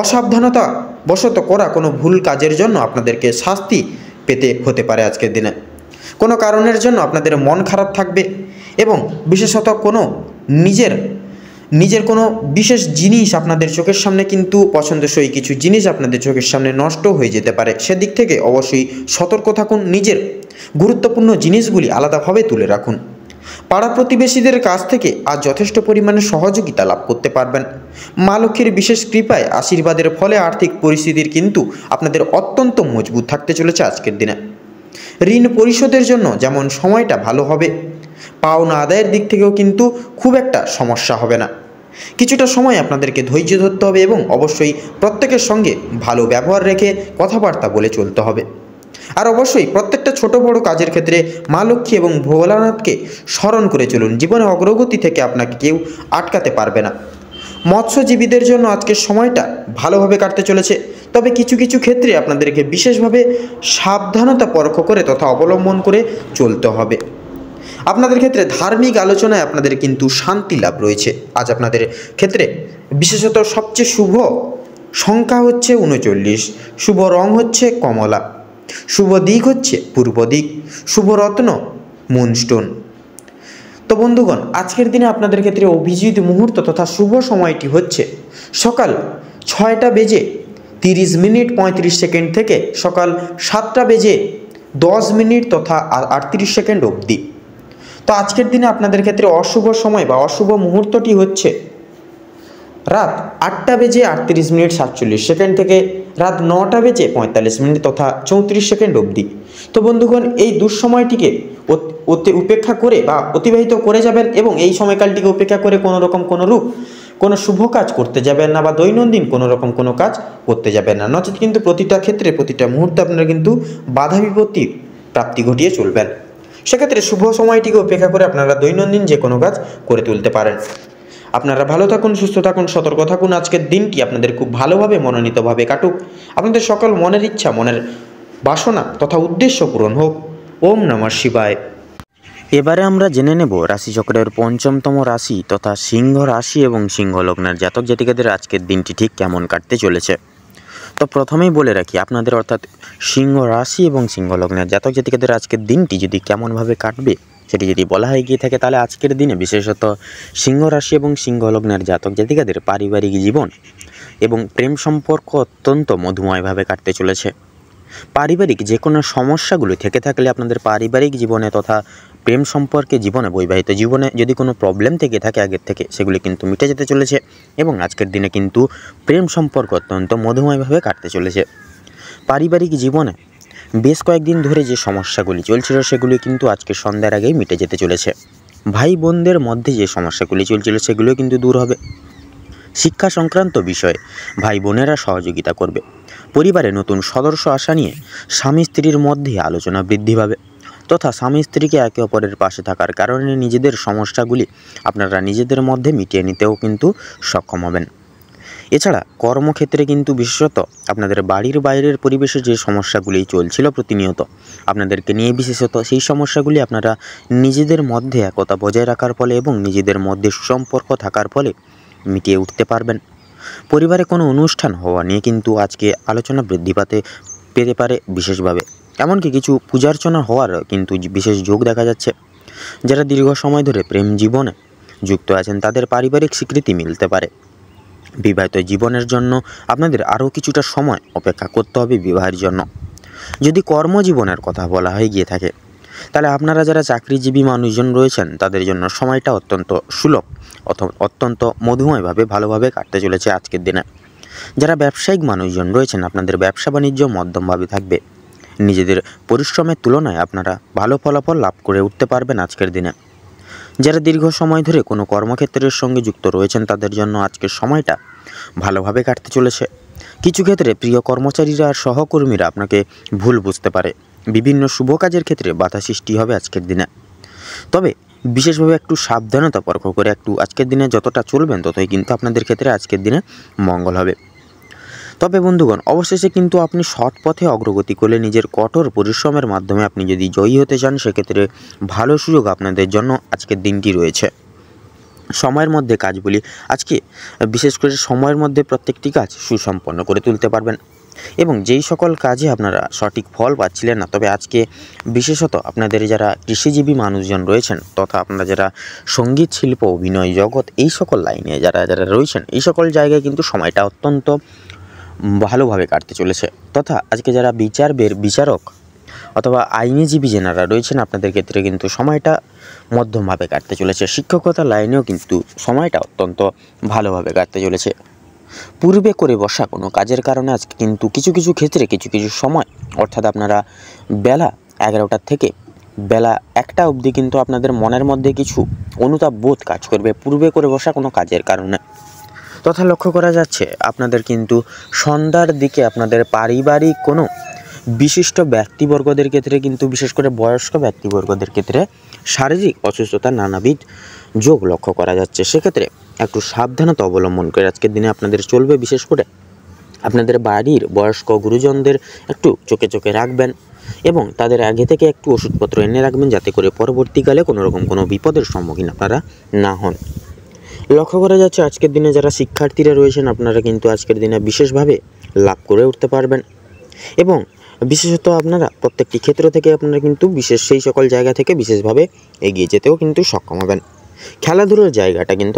Speaker 2: অসাবধানতা বশত করা কোনো ভুল কাজের জন্য আপনাদেরকে শাস্তি পেতে হতে পারে আজকের দিনে। কোনো কারণের জন্য আপনাদের মন খারাপ থাকবে এবং বিশেষত কোনো নিজের কোনো বিশেষ জিনিস আপনাদের চোখের সামনে কিন্তু পছন্দসই কিছু জিনিস আপনাদের চোখের সামনে নষ্ট হয়ে যেতে পারে। সেদিক থেকে অবশ্যই সতর্ক থাকুন। নিজের গুরুত্বপূর্ণ জিনিসগুলি আলাদাভাবে তুলে রাখুন। পাড়া প্রতিবেশীদের কাছ থেকে আজ যথেষ্ট পরিমাণে সহযোগিতা লাভ করতে পারবেন। মা লক্ষ্মীর বিশেষ কৃপায় আশীর্বাদের ফলে আর্থিক পরিস্থিতির কিন্তু আপনাদের অত্যন্ত মজবুত থাকতে চলেছে আজকের দিনে। ঋণ পরিশোধের জন্য যেমন সময়টা ভালো হবে, পাওনা আদায়ের দিক থেকেও কিন্তু খুব একটা সমস্যা হবে না। কিছুটা সময় আপনাদেরকে ধৈর্য ধরতে হবে এবং অবশ্যই প্রত্যেকের সঙ্গে ভালো ব্যবহার রেখে কথাবার্তা বলে চলতে হবে। আর অবশ্যই প্রত্যেকটা ছোট বড় কাজের ক্ষেত্রে মা লক্ষ্মী এবং ভোলানাথকে স্মরণ করে চলুন। জীবনে অগ্রগতি থেকে আপনাকে কেউ আটকাতে পারবে না। মৎস্যজীবীদের জন্য আজকের সময়টা ভালোভাবে কাটতে চলেছে, তবে কিছু কিছু ক্ষেত্রে আপনাদেরকে বিশেষভাবে সাবধানতা পরখ করে তথা অবলম্বন করে চলতে হবে। আপনাদের ক্ষেত্রে ধার্মিক আলোচনায় আপনাদের কিন্তু শান্তি লাভ রয়েছে আজ আপনাদের ক্ষেত্রে। বিশেষত সবচেয়ে শুভ সংখ্যা হচ্ছে 39, শুভ রং হচ্ছে কমলা, শুভ দিক হচ্ছে পূর্ব দিক, শুভ রত্ন মুনস্টোন। তো বন্ধুগণ, আজকের দিনে আপনাদের ক্ষেত্রে অভিজিৎ মুহূর্ত তথা শুভ সময়টি হচ্ছে সকাল 6:30 থেকে সকাল 7:10 তথা 38 অবধি। তো আজকের দিনে আপনাদের ক্ষেত্রে অশুভ সময় বা অশুভ মুহূর্তটি হচ্ছে রাত 8:38 থেকে রাত 9:45 তথা 34 অবধি। তো বন্ধুগণ, এই দুঃসময়টিকে উপেক্ষা করে বা অতিবাহিত করে যাবেন এবং এই সময়কালটিকে উপেক্ষা করে কোনো শুভ কাজ করতে যাবেন না বা দৈনন্দিন কোনো কাজ করতে যাবেন না। নচেত কিন্তু প্রতিটা ক্ষেত্রে প্রতিটা মুহূর্তে আপনারা কিন্তু বাধা বিপত্তির প্রাপ্তি ঘটিয়ে চলবেন। সেক্ষেত্রে শুভ সময়টিকে উপেক্ষা করে আপনারা দৈনন্দিন যে কোনো কাজ করে তুলতে পারেন। আপনারা ভালো থাকুন, সুস্থ থাকুন, সতর্ক থাকুন। আজকের দিনটি আপনাদের খুব ভালোভাবে মনোনীতভাবে কাটুক। আপনাদের সকল মনের ইচ্ছা, মনের বাসনা তথা উদ্দেশ্য পূরণ হোক। ওম নমঃ শিবায়।
Speaker 1: এবারে আমরা জেনে নেব রাশিচক্রের পঞ্চমতম রাশি তথা সিংহ রাশি এবং সিংহ লগ্নের জাতক জাতিকাদের আজকের দিনটি ঠিক কেমন কাটতে চলেছে। তো প্রথমেই বলে রাখি, আপনাদের অর্থাৎ সিংহ রাশি এবং সিংহ লগ্নের জাতক জাতিকাদের আজকের দিনটি যদি কেমনভাবে কাটবে সেটি যদি বলা হয়ে গিয়ে থাকে, তাহলে আজকের দিনে বিশেষত সিংহ রাশি এবং সিংহ লগ্নের জাতক জাতিকাদের পারিবারিক জীবন এবং প্রেম সম্পর্ক অত্যন্ত মধুময়ভাবে কাটতে চলেছে। পারিবারিক যে কোনো সমস্যাগুলো থেকে থাকলে আপনাদের পারিবারিক জীবনে তথা প্রেম সম্পর্কে জীবনে, বৈবাহিত জীবনে যদি কোনো প্রবলেম থেকে থাকে আগের থেকে, সেগুলি কিন্তু মিটে যেতে চলেছে এবং আজকের দিনে কিন্তু প্রেম সম্পর্ক অত্যন্ত মধুময়ভাবে কাটতে চলেছে। পারিবারিক জীবনে বেশ কয়েকদিন ধরে যে সমস্যাগুলি চলছিল সেগুলি কিন্তু আজকে সন্ধ্যার আগেই মিটে যেতে চলেছে। ভাই বোনদের মধ্যে যে সমস্যাগুলি চলছিল সেগুলো কিন্তু দূর হবে। শিক্ষা সংক্রান্ত বিষয়ে ভাই বোনেরা সহযোগিতা করবে। পরিবারে নতুন সদস্য আসা নিয়ে স্বামী স্ত্রীর মধ্যে আলোচনা বৃদ্ধি পাবে, তথা স্বামী স্ত্রীকে একে অপরের পাশে থাকার কারণে নিজেদের সমস্যাগুলি আপনারা নিজেদের মধ্যে মিটিয়ে নিতেও কিন্তু সক্ষম হবেন। এছাড়া কর্মক্ষেত্রে কিন্তু বিশেষত আপনাদের বাড়ির বাইরের পরিবেশে যে সমস্যাগুলি চলছিল প্রতিনিয়ত আপনাদেরকে নিয়ে, বিশেষত সেই সমস্যাগুলি আপনারা নিজেদের মধ্যে একতা বজায় রাখার ফলে এবং নিজেদের মধ্যে সুসম্পর্ক থাকার ফলে মিটিয়ে উঠতে পারবেন। পরিবারে কোনো অনুষ্ঠান হওয়া নিয়ে কিন্তু আজকে আলোচনা বৃদ্ধি পেতে পারে বিশেষভাবে। এমনকি কিছু পূজার্চনা হওয়ার কিন্তু বিশেষ যোগ দেখা যাচ্ছে। যারা দীর্ঘ সময় ধরে প্রেম জীবনে যুক্ত আছেন তাদের পারিবারিক স্বীকৃতি মিলতে পারে। বিবাহিত জীবনের জন্য আপনাদের আরও কিছুটা সময় অপেক্ষা করতে হবে বিবাহের জন্য। যদি কর্মজীবনের কথা বলা হয়ে গিয়ে থাকে তাহলে আপনারা যারা চাকরিজীবী মানুষজন রয়েছেন তাদের জন্য সময়টা অত্যন্ত সুলভ অত্যন্ত মধুময়ভাবে ভালোভাবে কাটতে চলেছে আজকের দিনে। যারা ব্যবসায়িক মানুষজন রয়েছেন আপনাদের ব্যবসা বাণিজ্য মধ্যমভাবে থাকবে। নিজেদের পরিশ্রমের তুলনায় আপনারা ভালো ফলাফল লাভ করে উঠতে পারবেন আজকের দিনে। যারা দীর্ঘ সময় ধরে কোনো কর্মক্ষেত্রের সঙ্গে যুক্ত রয়েছেন তাদের জন্য আজকের সময়টা ভালোভাবে কাটতে চলেছে। কিছু ক্ষেত্রে প্রিয় কর্মচারীরা আর সহকর্মীরা আপনাকে ভুল বুঝতে পারে। বিভিন্ন শুভ কাজের ক্ষেত্রে বাধা সৃষ্টি হবে আজকের দিনে। তবে বিশেষভাবে একটু সাবধানতা পরখ করে একটু আজকের দিনে যতটা চলবেন ততই কিন্তু আপনাদের ক্ষেত্রে আজকের দিনে মঙ্গল হবে। তবে বন্ধুগণ, অবশেষে কিন্তু আপনি সৎ পথে অগ্রগতি করলে নিজের কঠোর পরিশ্রমের মাধ্যমে আপনি যদি জয়ী হতে চান সেক্ষেত্রে ভালো সুযোগ আপনাদের জন্য আজকের দিনটি রয়েছে। সময়ের মধ্যে কাজগুলি আজকে বিশেষ করে সময়ের মধ্যে প্রত্যেকটি কাজ সুসম্পন্ন করে তুলতে পারবেন এবং যেই সকল কাজে আপনারা সঠিক ফল পাচ্ছিলেন না, তবে আজকে বিশেষত আপনাদের যারা কৃষিজীবী মানুষজন রয়েছেন তথা আপনারা যারা সঙ্গীত শিল্প অভিনয় জগৎ এই সকল লাইনে যারা রয়েছেন এই সকল জায়গায় কিন্তু সময়টা অত্যন্ত ভালোভাবে কাটতে চলেছে। তথা আজকে যারা বিচারক অথবা আইনজীবী যেনারা রয়েছেন আপনাদের ক্ষেত্রে কিন্তু সময়টা মধ্যমভাবে কাটতে চলেছে। শিক্ষকতা লাইনেও কিন্তু সময়টা অত্যন্ত ভালোভাবে কাটতে চলেছে। পূর্বে করে বসা কোনো কাজের কারণে আজকে কিন্তু কিছু কিছু ক্ষেত্রে কিছু সময় অর্থাৎ আপনারা বেলা 11টা থেকে বেলা 1টা অবধি কিন্তু আপনাদের মনের মধ্যে কিছু অনুতাপ বোধ কাজ করবে পূর্বে করে বসা কোনো কাজের কারণে। তথা লক্ষ্য করা যাচ্ছে আপনাদের কিন্তু সন্ধ্যার দিকে আপনাদের পারিবারিক কোনো বিশিষ্ট ব্যক্তিবর্গদের ক্ষেত্রে কিন্তু বিশেষ করে বয়স্ক ব্যক্তিবর্গদের ক্ষেত্রে শারীরিক অসুস্থতার নানাবিধ যোগ লক্ষ্য করা যাচ্ছে। সেক্ষেত্রে একটু সাবধানতা অবলম্বন করে আজকের দিনে আপনাদের চলবে। বিশেষ করে আপনাদের বাড়ির বয়স্ক গুরুজনদের একটু চোখে চোখে রাখবেন এবং তাদের আগে থেকে একটু ওষুধপত্র এনে রাখবেন যাতে করে পরবর্তীকালে কোনো রকম কোনো বিপদের সম্মুখীন আপনারা না হন। লক্ষ্য করা যাচ্ছে আজকের দিনে যারা শিক্ষার্থীরা রয়েছেন আপনারা কিন্তু আজকের দিনে বিশেষভাবে লাভ করে উঠতে পারবেন এবং বিশেষত আপনারা প্রত্যেকটি ক্ষেত্র থেকে আপনারা কিন্তু বিশেষ সেই সকল জায়গা থেকে বিশেষভাবে এগিয়ে যেতেও কিন্তু সক্ষম হবেন। খেলাধুলার জায়গাটা কিন্তু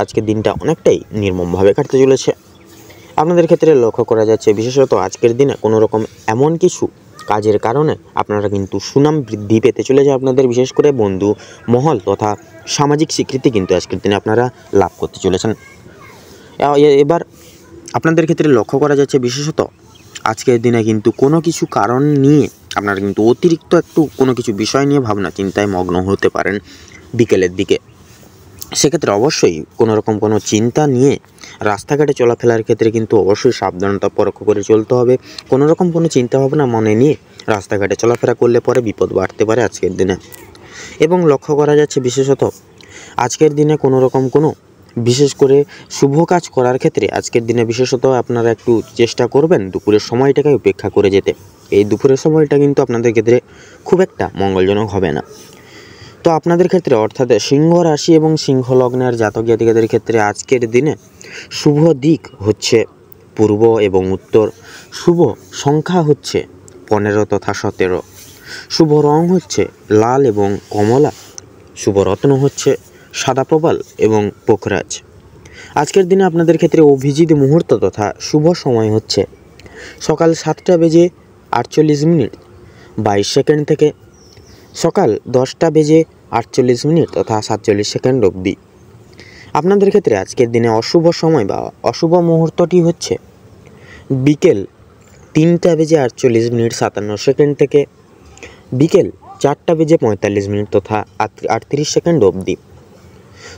Speaker 1: আজকের দিনটা অনেকটাই নির্মমভাবে কাটতে চলেছে আপনাদের ক্ষেত্রে। লক্ষ্য করা যাচ্ছে বিশেষত আজকের দিনে কোনো রকম এমন কিছু কাজের কারণে আপনারা কিন্তু সুনাম বৃদ্ধি পেতে চলেছে আপনাদের, বিশেষ করে বন্ধু মহল তথা সামাজিক স্বীকৃতি কিন্তু আজকের দিনে আপনারা লাভ করতে চলেছেন। এবার আপনাদের ক্ষেত্রে লক্ষ্য করা যাচ্ছে বিশেষত আজকের দিনে কিন্তু কোনো কিছু কারণ নিয়ে আপনারা কিন্তু অতিরিক্ত একটু কোনো কিছু বিষয় নিয়ে ভাবনা চিন্তায় মগ্ন হতে পারেন বিকেলের দিকে। সেক্ষেত্রে অবশ্যই কোনো রকম কোনো চিন্তা নিয়ে রাস্তাঘাটে চলাফেরার ক্ষেত্রে কিন্তু অবশ্যই সাবধানতা পরখ করে চলতে হবে। কোনো রকম কোনো চিন্তাভাবনা মনে নিয়ে রাস্তাঘাটে চলাফেরা করলে পরে বিপদ বাড়তে পারে আজকের দিনে। এবং লক্ষ্য করা যাচ্ছে বিশেষত আজকের দিনে কোনো রকম কোনো বিশেষ করে শুভ কাজ করার ক্ষেত্রে আজকের দিনে বিশেষত আপনারা একটু চেষ্টা করবেন দুপুরের সময়টাকে উপেক্ষা করে যেতে। এই দুপুরের সময়টা কিন্তু আপনাদের ক্ষেত্রে খুব একটা মঙ্গলজনক হবে না। তো আপনাদের ক্ষেত্রে অর্থাৎ সিংহ রাশি এবং সিংহ লগ্নের জাতক জাতিকাদের ক্ষেত্রে আজকের দিনে শুভ দিক হচ্ছে পূর্ব এবং উত্তর, শুভ সংখ্যা হচ্ছে 15 তথা 17, শুভ রং হচ্ছে লাল এবং কমলা, শুভ রত্ন হচ্ছে সাদা প্রবাল এবং পোখরাজ। আজকের দিনে আপনাদের ক্ষেত্রে অভিজিৎ মুহূর্ত তথা শুভ সময় হচ্ছে সকাল 7টা বেজে 48 মিনিট 22 সেকেন্ড থেকে সকাল 10টা বেজে 48 মিনিট তথা 47 সেকেন্ড অবধি। আপনাদের ক্ষেত্রে আজকের দিনে অশুভ সময় বা অশুভ মুহূর্তটি হচ্ছে বিকেল 3:48:57 থেকে বিকেল 4:45 তথা 38 সেকেন্ড অবধি।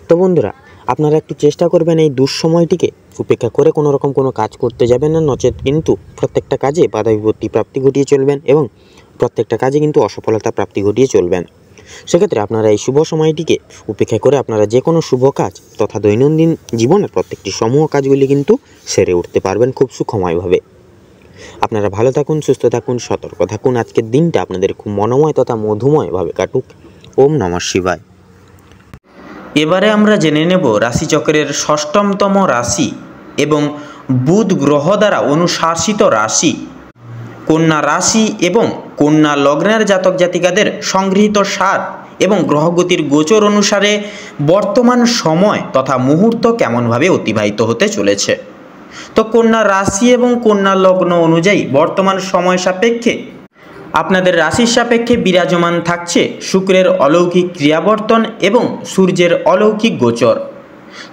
Speaker 1: তো বন্ধুরা, আপনারা একটু চেষ্টা করবেন এই দুঃসময়টিকে উপেক্ষা করে কোনো রকম কোনো কাজ করতে যাবেন না, নচেত কিন্তু প্রত্যেকটা কাজে বাধা বিপত্তি প্রাপ্তি ঘটিয়ে চলবেন এবং প্রত্যেকটা কাজে কিন্তু অসফলতা প্রাপ্তি ঘটিয়ে চলবেন। সেক্ষেত্রে আপনারা এই শুভ সময়টিকে উপেক্ষা করে আপনারা যে কোনো শুভ কাজ তথা দৈনন্দিন জীবনের প্রত্যেকটি সমূহ কাজগুলি কিন্তু সেরে উঠতে পারবেন খুব সুখময়ভাবে। আপনারা ভালো থাকুন, সুস্থ থাকুন, সতর্ক থাকুন। আজকের দিনটা আপনাদের খুব মনোময় তথা মধুময়ভাবে কাটুক। ওম নমঃ শিবায়।
Speaker 2: এবারে আমরা জেনে নেব রাশিচক্রের ষষ্ঠতম রাশি এবং বুধ গ্রহ দ্বারা অনুশাসিত রাশি কন্যা রাশি এবং কন্যা লগ্নের জাতক জাতিকাদের সংগৃহীত সার এবং গ্রহগতির গোচর অনুসারে বর্তমান সময় তথা মুহূর্ত কেমনভাবে অতিবাহিত হতে চলেছে। তো কন্যা রাশি এবং কন্যা লগ্ন অনুযায়ী বর্তমান সময় সাপেক্ষে আপনাদের রাশির সাপেক্ষে বিরাজমান থাকছে শুক্রের অলৌকিক ক্রিয়াবর্তন এবং সূর্যের অলৌকিক গোচর।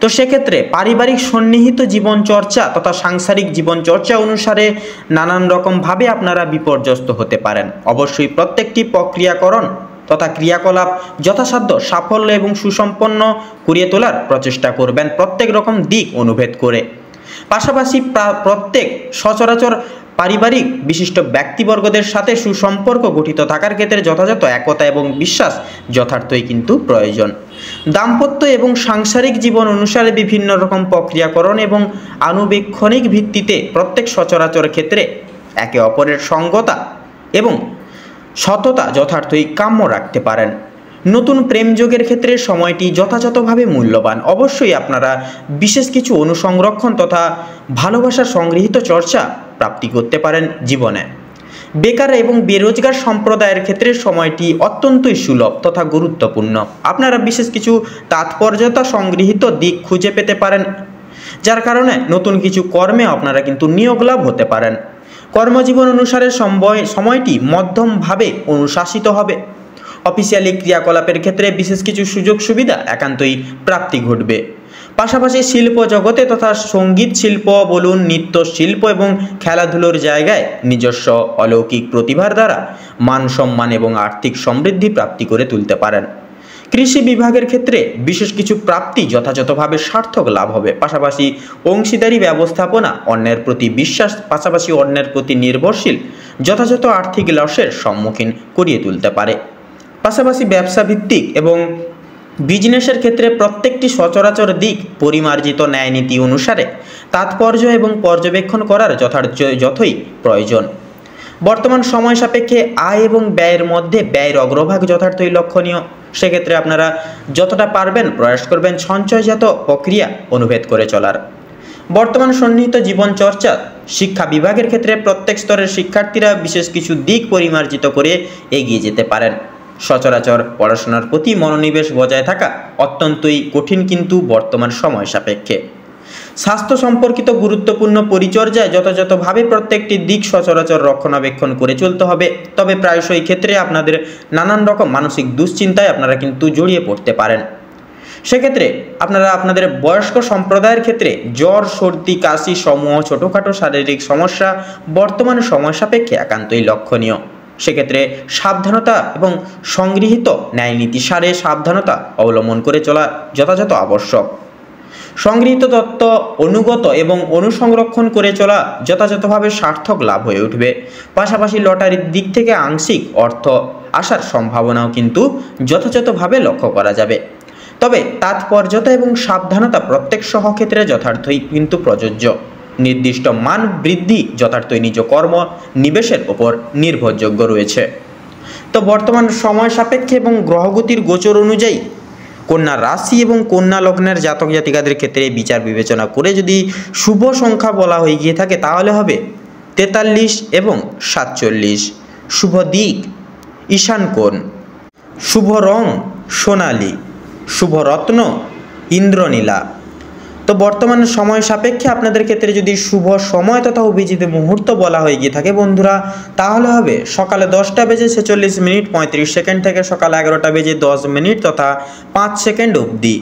Speaker 2: তো সেক্ষেত্রে পারিবারিক সন্নিহিত জীবনচর্চা তথা সাংসারিক জীবনচর্চা অনুসারে নানান রকমভাবে আপনারা বিপর্যস্ত হতে পারেন। অবশ্যই প্রত্যেকটি প্রক্রিয়াকরণ তথা ক্রিয়াকলাপ যথাসাধ্য সাফল্য এবং সুসম্পন্ন করিয়ে তোলার প্রচেষ্টা করবেন প্রত্যেক রকম দিক অনুভেদ করে। পাশাপাশি প্রত্যেক সচরাচর পারিবারিক বিশিষ্ট ব্যক্তিবর্গদের সাথে সুসম্পর্ক গঠিত থাকার ক্ষেত্রে যথাযথ একতা এবং বিশ্বাস যথার্থই কিন্তু প্রয়োজন। দাম্পত্য এবং সাংসারিক জীবন অনুসারে বিভিন্ন রকম প্রক্রিয়াকরণ এবং আনুবীক্ষণিক ভিত্তিতে প্রত্যেক সচরাচর ক্ষেত্রে একে অপরের সঙ্গতা এবং সততা যথার্থই কাম্য রাখতে পারেন। নতুন প্রেমযোগের ক্ষেত্রে সময়টি যথাযথভাবে মূল্যবান। অবশ্যই আপনারা বিশেষ কিছু অনুসংরক্ষণ তথা ভালোবাসার সংগৃহীত চর্চা প্রাপ্তি করতে পারেন জীবনে। বেকার এবং বেরোজগার সম্প্রদায়ের ক্ষেত্রে সময়টি অত্যন্তই সুলভ তথা গুরুত্বপূর্ণ। আপনারা বিশেষ কিছু তাৎপর্যতা সংগৃহীত দিক খুঁজে পেতে পারেন, যার কারণে নতুন কিছু কর্মে আপনারা কিন্তু নিয়োগ লাভ হতে পারেন। কর্মজীবন অনুসারে সময়টি মধ্যমভাবে অনুশাসিত হবে। অফিসিয়ালি ক্রিয়াকলাপের ক্ষেত্রে বিশেষ কিছু সুযোগ সুবিধা একান্তই প্রাপ্তি ঘটবে। পাশাপাশি শিল্প জগতে তথা সঙ্গীত শিল্প বলুন, নৃত্য শিল্প এবং খেলাধুলোর জায়গায় নিজস্ব অলৌকিক প্রতিভার দ্বারা মান সম্মান এবং আর্থিক সমৃদ্ধি প্রাপ্তি করে তুলতে পারেন। কৃষি বিভাগের ক্ষেত্রে বিশেষ কিছু প্রাপ্তি যথাযথভাবে সার্থক লাভ হবে। পাশাপাশি অংশীদারি ব্যবস্থাপনা, অন্যের প্রতি বিশ্বাস, পাশাপাশি অন্যের প্রতি নির্ভরশীল যথাযথ আর্থিক লসের সম্মুখীন করিয়ে তুলতে পারে। পাশাপাশি ব্যবসা ভিত্তিক এবং বিজনেসের ক্ষেত্রে প্রত্যেকটি সচরাচর দিক পরিমার্জিত ন্যায়নীতি অনুসারে তাৎপর্য এবং পর্যবেক্ষণ করার যথই প্রয়োজন। বর্তমান সময় সাপেক্ষে আয় এবং ব্যয়ের মধ্যে ব্যয়ের অগ্রভাগ যথার্থই লক্ষণীয়। সেক্ষেত্রে আপনারা যতটা পারবেন প্রয়াস করবেন সঞ্চয়জাত প্রক্রিয়া অনুভেদ করে চলার। বর্তমান সন্নিহিত জীবনচর্চা শিক্ষা বিভাগের ক্ষেত্রে প্রত্যেক স্তরের শিক্ষার্থীরা বিশেষ কিছু দিক পরিমার্জিত করে এগিয়ে যেতে পারেন। সচরাচর পড়াশোনার প্রতি মনোনিবেশ বজায় থাকা অত্যন্তই কঠিন কিন্তু বর্তমান সময় সাপেক্ষে। স্বাস্থ্য সম্পর্কিত গুরুত্বপূর্ণ পরিচর্যায় যথাযথভাবে প্রত্যেকটি দিক সচরাচর রক্ষণাবেক্ষণ করে চলতে হবে। তবে প্রায়শই ক্ষেত্রে আপনাদের নানান রকম মানসিক দুশ্চিন্তায় আপনারা কিন্তু জড়িয়ে পড়তে পারেন। সেক্ষেত্রে আপনারা আপনাদের বয়স্ক সম্প্রদায়ের ক্ষেত্রে জ্বর, সর্দি, কাশি সমূহ ছোটোখাটো শারীরিক সমস্যা বর্তমান সময় সাপেক্ষে একান্তই লক্ষণীয়। সেক্ষেত্রে সাবধানতা এবং সংগৃহীত ন্যায়নীতি সারে সাবধানতা অবলম্বন করে চলা যথাযথ আবশ্যক। সংগৃহীত তত্ত্ব অনুগত এবং অনুসংরক্ষণ করে চলা যথাযথভাবে সার্থক লাভ হয়ে উঠবে। পাশাপাশি লটারির দিক থেকে আংশিক অর্থ আসার সম্ভাবনাও কিন্তু যথাযথভাবে লক্ষ্য করা যাবে। তবে তাৎপর্যতা এবং সাবধানতা প্রত্যেক সহক্ষেত্রে যথার্থই কিন্তু প্রযোজ্য। নির্দিষ্ট মান বৃদ্ধি যথার্থই নিজ কর্ম নিবেশের ওপর নির্ভরযোগ্য রয়েছে। তো বর্তমান সময় সাপেক্ষে এবং গ্রহগতির গোচর অনুযায়ী কন্যা রাশি এবং কন্যা লগ্নের জাতক জাতিকাদের ক্ষেত্রে বিচার বিবেচনা করে যদি শুভ সংখ্যা বলা হয়ে গিয়ে থাকে তাহলে হবে 43 এবং 47। শুভ দিক ঈশান কোণ, শুভ রং সোনালী, শুভ রত্ন ইন্দ্রনীলা। তো বর্তমান সময় সাপেক্ষে আপনাদের ক্ষেত্রে যদি শুভ সময় তথা অভিজিৎ মুহূর্ত বলা হয়ে গিয়ে থাকে বন্ধুরা, তাহলে হবে সকালে 10:46:35 থেকে সকাল 11:10 তথা 5 সেকেন্ড অবধি।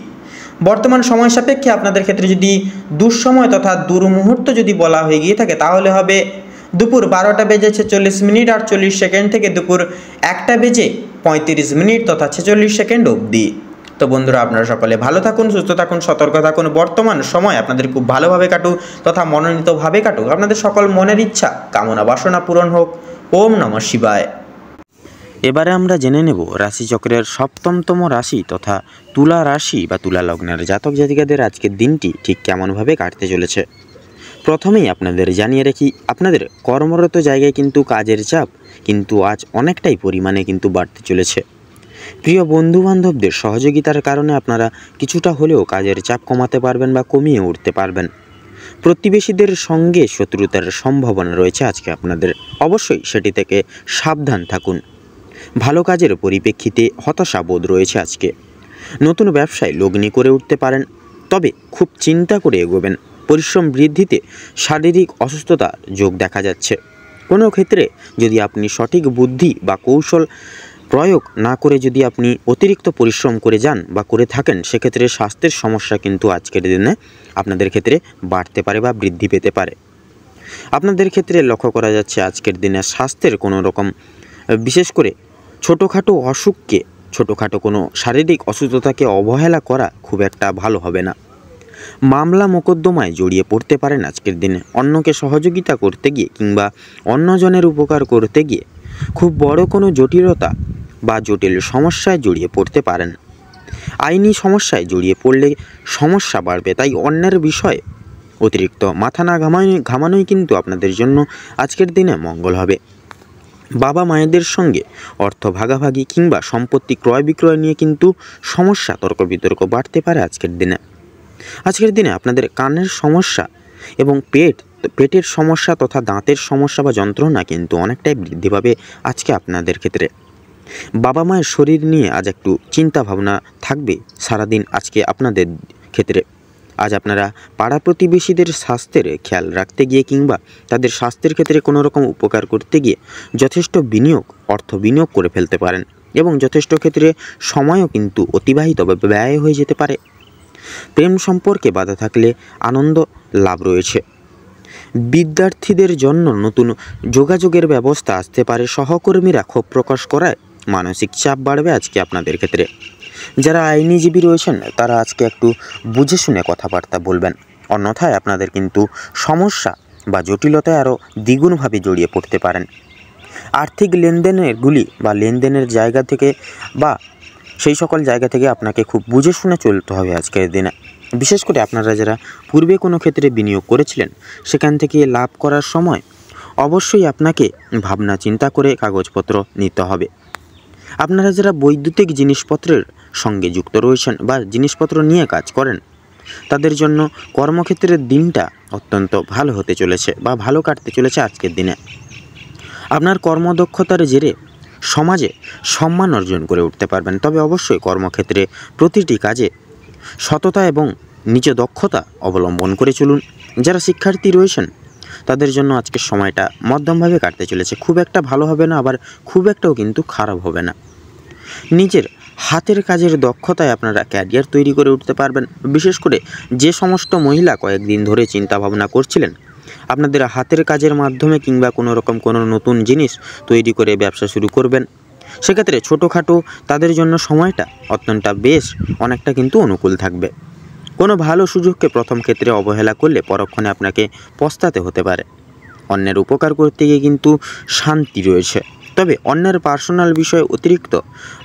Speaker 2: বর্তমান সময় সাপেক্ষে আপনাদের ক্ষেত্রে যদি দুঃসময় তথা দুর্মুহূর্ত যদি বলা হয়ে গিয়ে থাকে তাহলে হবে দুপুর 12:46 আর 40 সেকেন্ড থেকে দুপুর 1:35 তথা 46 সেকেন্ড অবধি। তো বন্ধুরা, আপনারা সকলে ভালো থাকুন, সুস্থ থাকুন, সতর্ক থাকুন। বর্তমান সময় আপনাদের খুব ভালোভাবে কাটুক তথা মনোনীতভাবে কাটুক। আপনাদের সকল মনের ইচ্ছা কামনা বাসনা পূরণ হোক। ওম নমঃ শিবায়।
Speaker 1: এবারে আমরা জেনে নেব রাশিচক্রের সপ্তমতম রাশি তথা তুলা রাশি বা তুলা লগ্নের জাতক জাতিকাদের আজকের দিনটি ঠিক কেমনভাবে কাটতে চলেছে। প্রথমেই আপনাদের জানিয়ে রাখি, আপনাদের কর্মরত জায়গায় কিন্তু কাজের চাপ কিন্তু আজ অনেকটাই পরিমাণে কিন্তু বাড়তে চলেছে। প্রিয় বন্ধুবান্ধবদের সহযোগিতার কারণে আপনারা কিছুটা হলেও কাজের চাপ কমাতে পারবেন বা কমিয়ে উঠতে পারবেন। প্রতিবেশীদের সঙ্গে শত্রুতার সম্ভাবনা রয়েছে আজকে আপনাদের, অবশ্যই সেটি থেকে সাবধান থাকুন। ভালো কাজের পরিপ্রেক্ষিতে হতাশাবোধ রয়েছে আজকে। নতুন ব্যবসায় লগ্নি করে উঠতে পারেন, তবে খুব চিন্তা করে এগোবেন। পরিশ্রম বৃদ্ধিতে শারীরিক অসুস্থতার যোগ দেখা যাচ্ছে। কোনো ক্ষেত্রে যদি আপনি সঠিক বুদ্ধি বা কৌশল প্রয়োগ না করে যদি আপনি অতিরিক্ত পরিশ্রম করে যান বা করে থাকেন, সেক্ষেত্রে স্বাস্থ্যের সমস্যা কিন্তু আজকের দিনে আপনাদের ক্ষেত্রে বাড়তে পারে বা বৃদ্ধি পেতে পারে। আপনাদের ক্ষেত্রে লক্ষ্য করা যাচ্ছে আজকের দিনে স্বাস্থ্যের কোনো রকম, বিশেষ করে ছোটোখাটো অসুখকে, ছোটোখাটো কোনো শারীরিক অসুস্থতাকে অবহেলা করা খুব একটা ভালো হবে না। মামলা মোকদ্দমায় জড়িয়ে পড়তে পারেন আজকের দিনে। অন্যকে সহযোগিতা করতে গিয়ে কিংবা অন্যজনের উপকার করতে গিয়ে খুব বড় কোনো জটিলতা বা জটিল সমস্যায় জড়িয়ে পড়তে পারেন। আইনি সমস্যায় জড়িয়ে পড়লে সমস্যা বাড়বে, তাই অন্যের বিষয়ে অতিরিক্ত মাথা না ঘামানোই কিন্তু আপনাদের জন্য আজকের দিনে মঙ্গল হবে। বাবা মায়েদের সঙ্গে অর্থ ভাগাভাগি কিংবা সম্পত্তি ক্রয় বিক্রয় নিয়ে কিন্তু সমস্যা, তর্ক বিতর্ক বাড়তে পারে আজকের দিনে। আজকের দিনে আপনাদের কানের সমস্যা এবং পেটের সমস্যা তথা দাঁতের সমস্যা বা যন্ত্রণা কিন্তু অনেকটাই বৃদ্ধি পাবে আজকে আপনাদের ক্ষেত্রে। বাবা মায়ের শরীর নিয়ে আজ একটু চিন্তা ভাবনা থাকবে সারাদিন আজকে আপনাদের ক্ষেত্রে। আজ আপনারা পাড়া প্রতিবেশীদের স্বাস্থ্যের খেয়াল রাখতে গিয়ে কিংবা তাদের স্বাস্থ্যের ক্ষেত্রে কোনো রকম উপকার করতে গিয়ে যথেষ্ট অর্থ বিনিয়োগ করে ফেলতে পারেন এবং যথেষ্ট ক্ষেত্রে সময়ও কিন্তু অতিবাহিত বা ব্যয় হয়ে যেতে পারে। প্রেম সম্পর্কে বাধা থাকলে আনন্দ লাভ রয়েছে। বিদ্যার্থীদের জন্য নতুন যোগাযোগের ব্যবস্থা আসতে পারে। সহকর্মীরা ক্ষোভ প্রকাশ করায় মানসিক চাপ বাড়বে আজকে আপনাদের ক্ষেত্রে। যারা আইনজীবী রয়েছেন তারা আজকে একটু বুঝে শুনে কথাবার্তা বলবেন, অন্যথায় আপনাদের কিন্তু সমস্যা বা জটিলতায় আরও দ্বিগুণভাবে জড়িয়ে পড়তে পারেন। আর্থিক লেনদেনের জায়গা থেকে বা সেই সকল জায়গা থেকে আপনাকে খুব বুঝে শুনে চলতে হবে আজকের দিনে। বিশেষ করে আপনারা যারা পূর্বে কোনো ক্ষেত্রে বিনিয়োগ করেছিলেন, সেখান থেকে লাভ করার সময় অবশ্যই আপনাকে ভাবনা চিন্তা করে কাগজপত্র নিতে হবে। আপনারা যারা বৈদ্যুতিক জিনিসপত্রের সঙ্গে যুক্ত রয়েছেন বা জিনিসপত্র নিয়ে কাজ করেন, তাদের জন্য কর্মক্ষেত্রের দিনটা অত্যন্ত ভালো হতে চলেছে বা ভালো কাটতে চলেছে আজকের দিনে। আপনার কর্মদক্ষতার জেরে সমাজে সম্মান অর্জন করে উঠতে পারবেন, তবে অবশ্যই কর্মক্ষেত্রে প্রতিটি কাজে সততা এবং নিজ দক্ষতা অবলম্বন করে চলুন। যারা শিক্ষার্থী রয়েছেন তাদের জন্য আজকের সময়টা মধ্যমভাবে কাটতে চলেছে। খুব একটা ভালো হবে না, আবার খুব একটাও কিন্তু খারাপ হবে না। নিজের হাতের কাজের দক্ষতায় আপনারা ক্যারিয়ার তৈরি করে উঠতে পারবেন। বিশেষ করে যে সমস্ত মহিলা কয়েকদিন ধরে চিন্তা ভাবনা করছিলেন আপনাদের হাতের কাজের মাধ্যমে কিংবা কোনো নতুন জিনিস তৈরি করে ব্যবসা শুরু করবেন, সেক্ষেত্রে ছোটোখাটো তাদের জন্য সময়টা অনেকটা কিন্তু অনুকূল থাকবে। কোনো ভালো সুযোগকে প্রথম ক্ষেত্রে অবহেলা করলে পরক্ষণে আপনাকে পস্তাতে হতে পারে। অন্যের উপকার করতে গিয়ে কিন্তু শান্তি রয়েছে, তবে অন্যের পার্সোনাল বিষয়ে অতিরিক্ত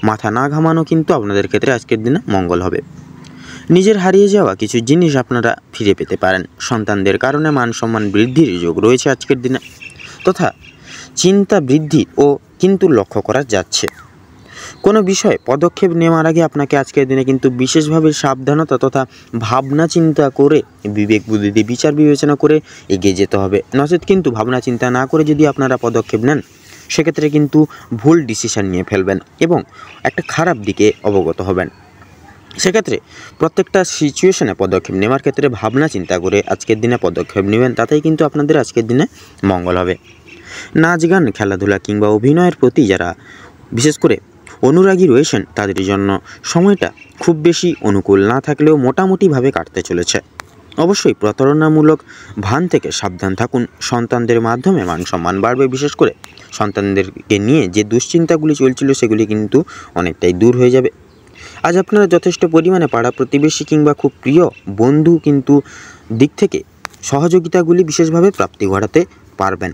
Speaker 1: মাথা না ঘামানো কিন্তু আপনাদের ক্ষেত্রে আজকের দিনে মঙ্গল হবে। নিজের হারিয়ে যাওয়া কিছু জিনিস আপনারা ফিরে পেতে পারেন। সন্তানদের কারণে মান সম্মান বৃদ্ধির যোগ রয়েছে আজকের দিনে, তথা চিন্তা বৃদ্ধি কিন্তু লক্ষ্য করা যাচ্ছে। কোনো বিষয়ে পদক্ষেপ নেওয়ার আগে আপনাকে আজকের দিনে কিন্তু বিশেষভাবে সাবধানতা তথা ভাবনা চিন্তা করে বিবেক বুদ্ধি দিয়ে বিচার বিবেচনা করে এগিয়ে যেতে হবে। নচেত কিন্তু ভাবনা চিন্তা না করে যদি আপনারা পদক্ষেপ নেন, সেক্ষেত্রে কিন্তু ভুল ডিসিশন নিয়ে ফেলবেন এবং একটা খারাপ দিকে অবগত হবেন। সেক্ষেত্রে প্রত্যেকটা সিচুয়েশনে পদক্ষেপ নেওয়ার ক্ষেত্রে ভাবনা চিন্তা করে আজকের দিনে পদক্ষেপ নেবেন, তাতেই কিন্তু আপনাদের আজকের দিনে মঙ্গল হবে। নাচ গান, খেলাধুলা কিংবা অভিনয়ের প্রতি যারা বিশেষ করে অনুরাগী রয়েছেন, তাদের জন্য সময়টা খুব বেশি অনুকূল না থাকলেও মোটামুটিভাবে কাটতে চলেছে। অবশ্যই প্রতারণামূলক ভান থেকে সাবধান থাকুন। সন্তানদের মাধ্যমে মান সম্মান বাড়বে, বিশেষ করে সন্তানদেরকে নিয়ে যে দুশ্চিন্তাগুলি চলছিল সেগুলি কিন্তু অনেকটাই দূর হয়ে যাবে। আজ আপনারা যথেষ্ট পরিমাণে পাড়া প্রতিবেশী কিংবা খুব প্রিয় বন্ধু কিন্তু দিক থেকে সহযোগিতাগুলি বিশেষভাবে প্রাপ্তি ঘটাতে পারবেন।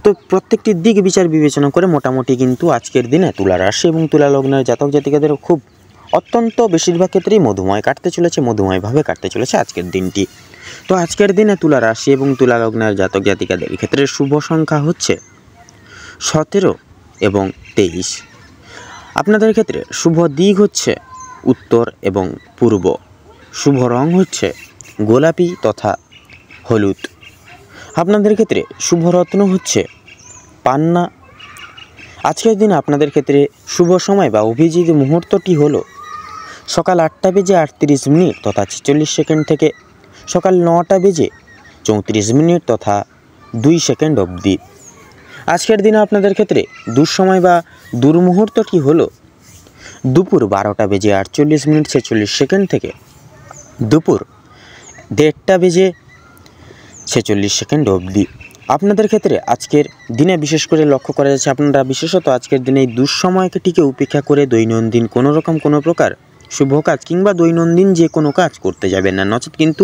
Speaker 1: তো প্রত্যেকটি দিক বিচার বিবেচনা করে মোটামুটি কিন্তু আজকের দিনে তুলা রাশি এবং তুলা লগ্নের জাতক জাতিকাদের খুব অত্যন্ত বেশিরভাগ ক্ষেত্রেই মধুময় কাটতে চলেছে, মধুময়ভাবে কাটতে চলেছে আজকের দিনটি। তো আজকের দিনে তুলা রাশি এবং তুলা লগ্নের জাতক জাতিকাদের ক্ষেত্রে শুভ সংখ্যা হচ্ছে 17 এবং 23। আপনাদের ক্ষেত্রে শুভ দিক হচ্ছে উত্তর এবং পূর্ব। শুভ রং হচ্ছে গোলাপি তথা হলুদ। আপনাদের ক্ষেত্রে শুভ রত্ন হচ্ছে পান্না। আজকের দিনে আপনাদের ক্ষেত্রে শুভ সময় বা অভিজিৎ মুহূর্তটি হলো সকাল 8টা বেজে 38 মিনিট তথা 46 সেকেন্ড থেকে সকাল 9টা বেজে 34 মিনিট তথা 2 সেকেন্ড অবধি। আজকের দিনে আপনাদের ক্ষেত্রে দুঃসময় বা দুর্মুহূর্তটি হলো দুপুর 12টা বেজে 48 মিনিট 46 সেকেন্ড থেকে দুপুর 1:30টা বেজে 46 সেকেন্ড অবধি। আপনাদের ক্ষেত্রে আজকের দিনে বিশেষ করে লক্ষ্য করা যাচ্ছে আপনারা বিশেষত আজকের দিনে এই দুঃসময়টিকে উপেক্ষা করে দৈনন্দিন কোনো রকম কোনো প্রকার শুভ কাজ কিংবা দৈনন্দিন যে কোনো কাজ করতে যাবেন না, নচেত কিন্তু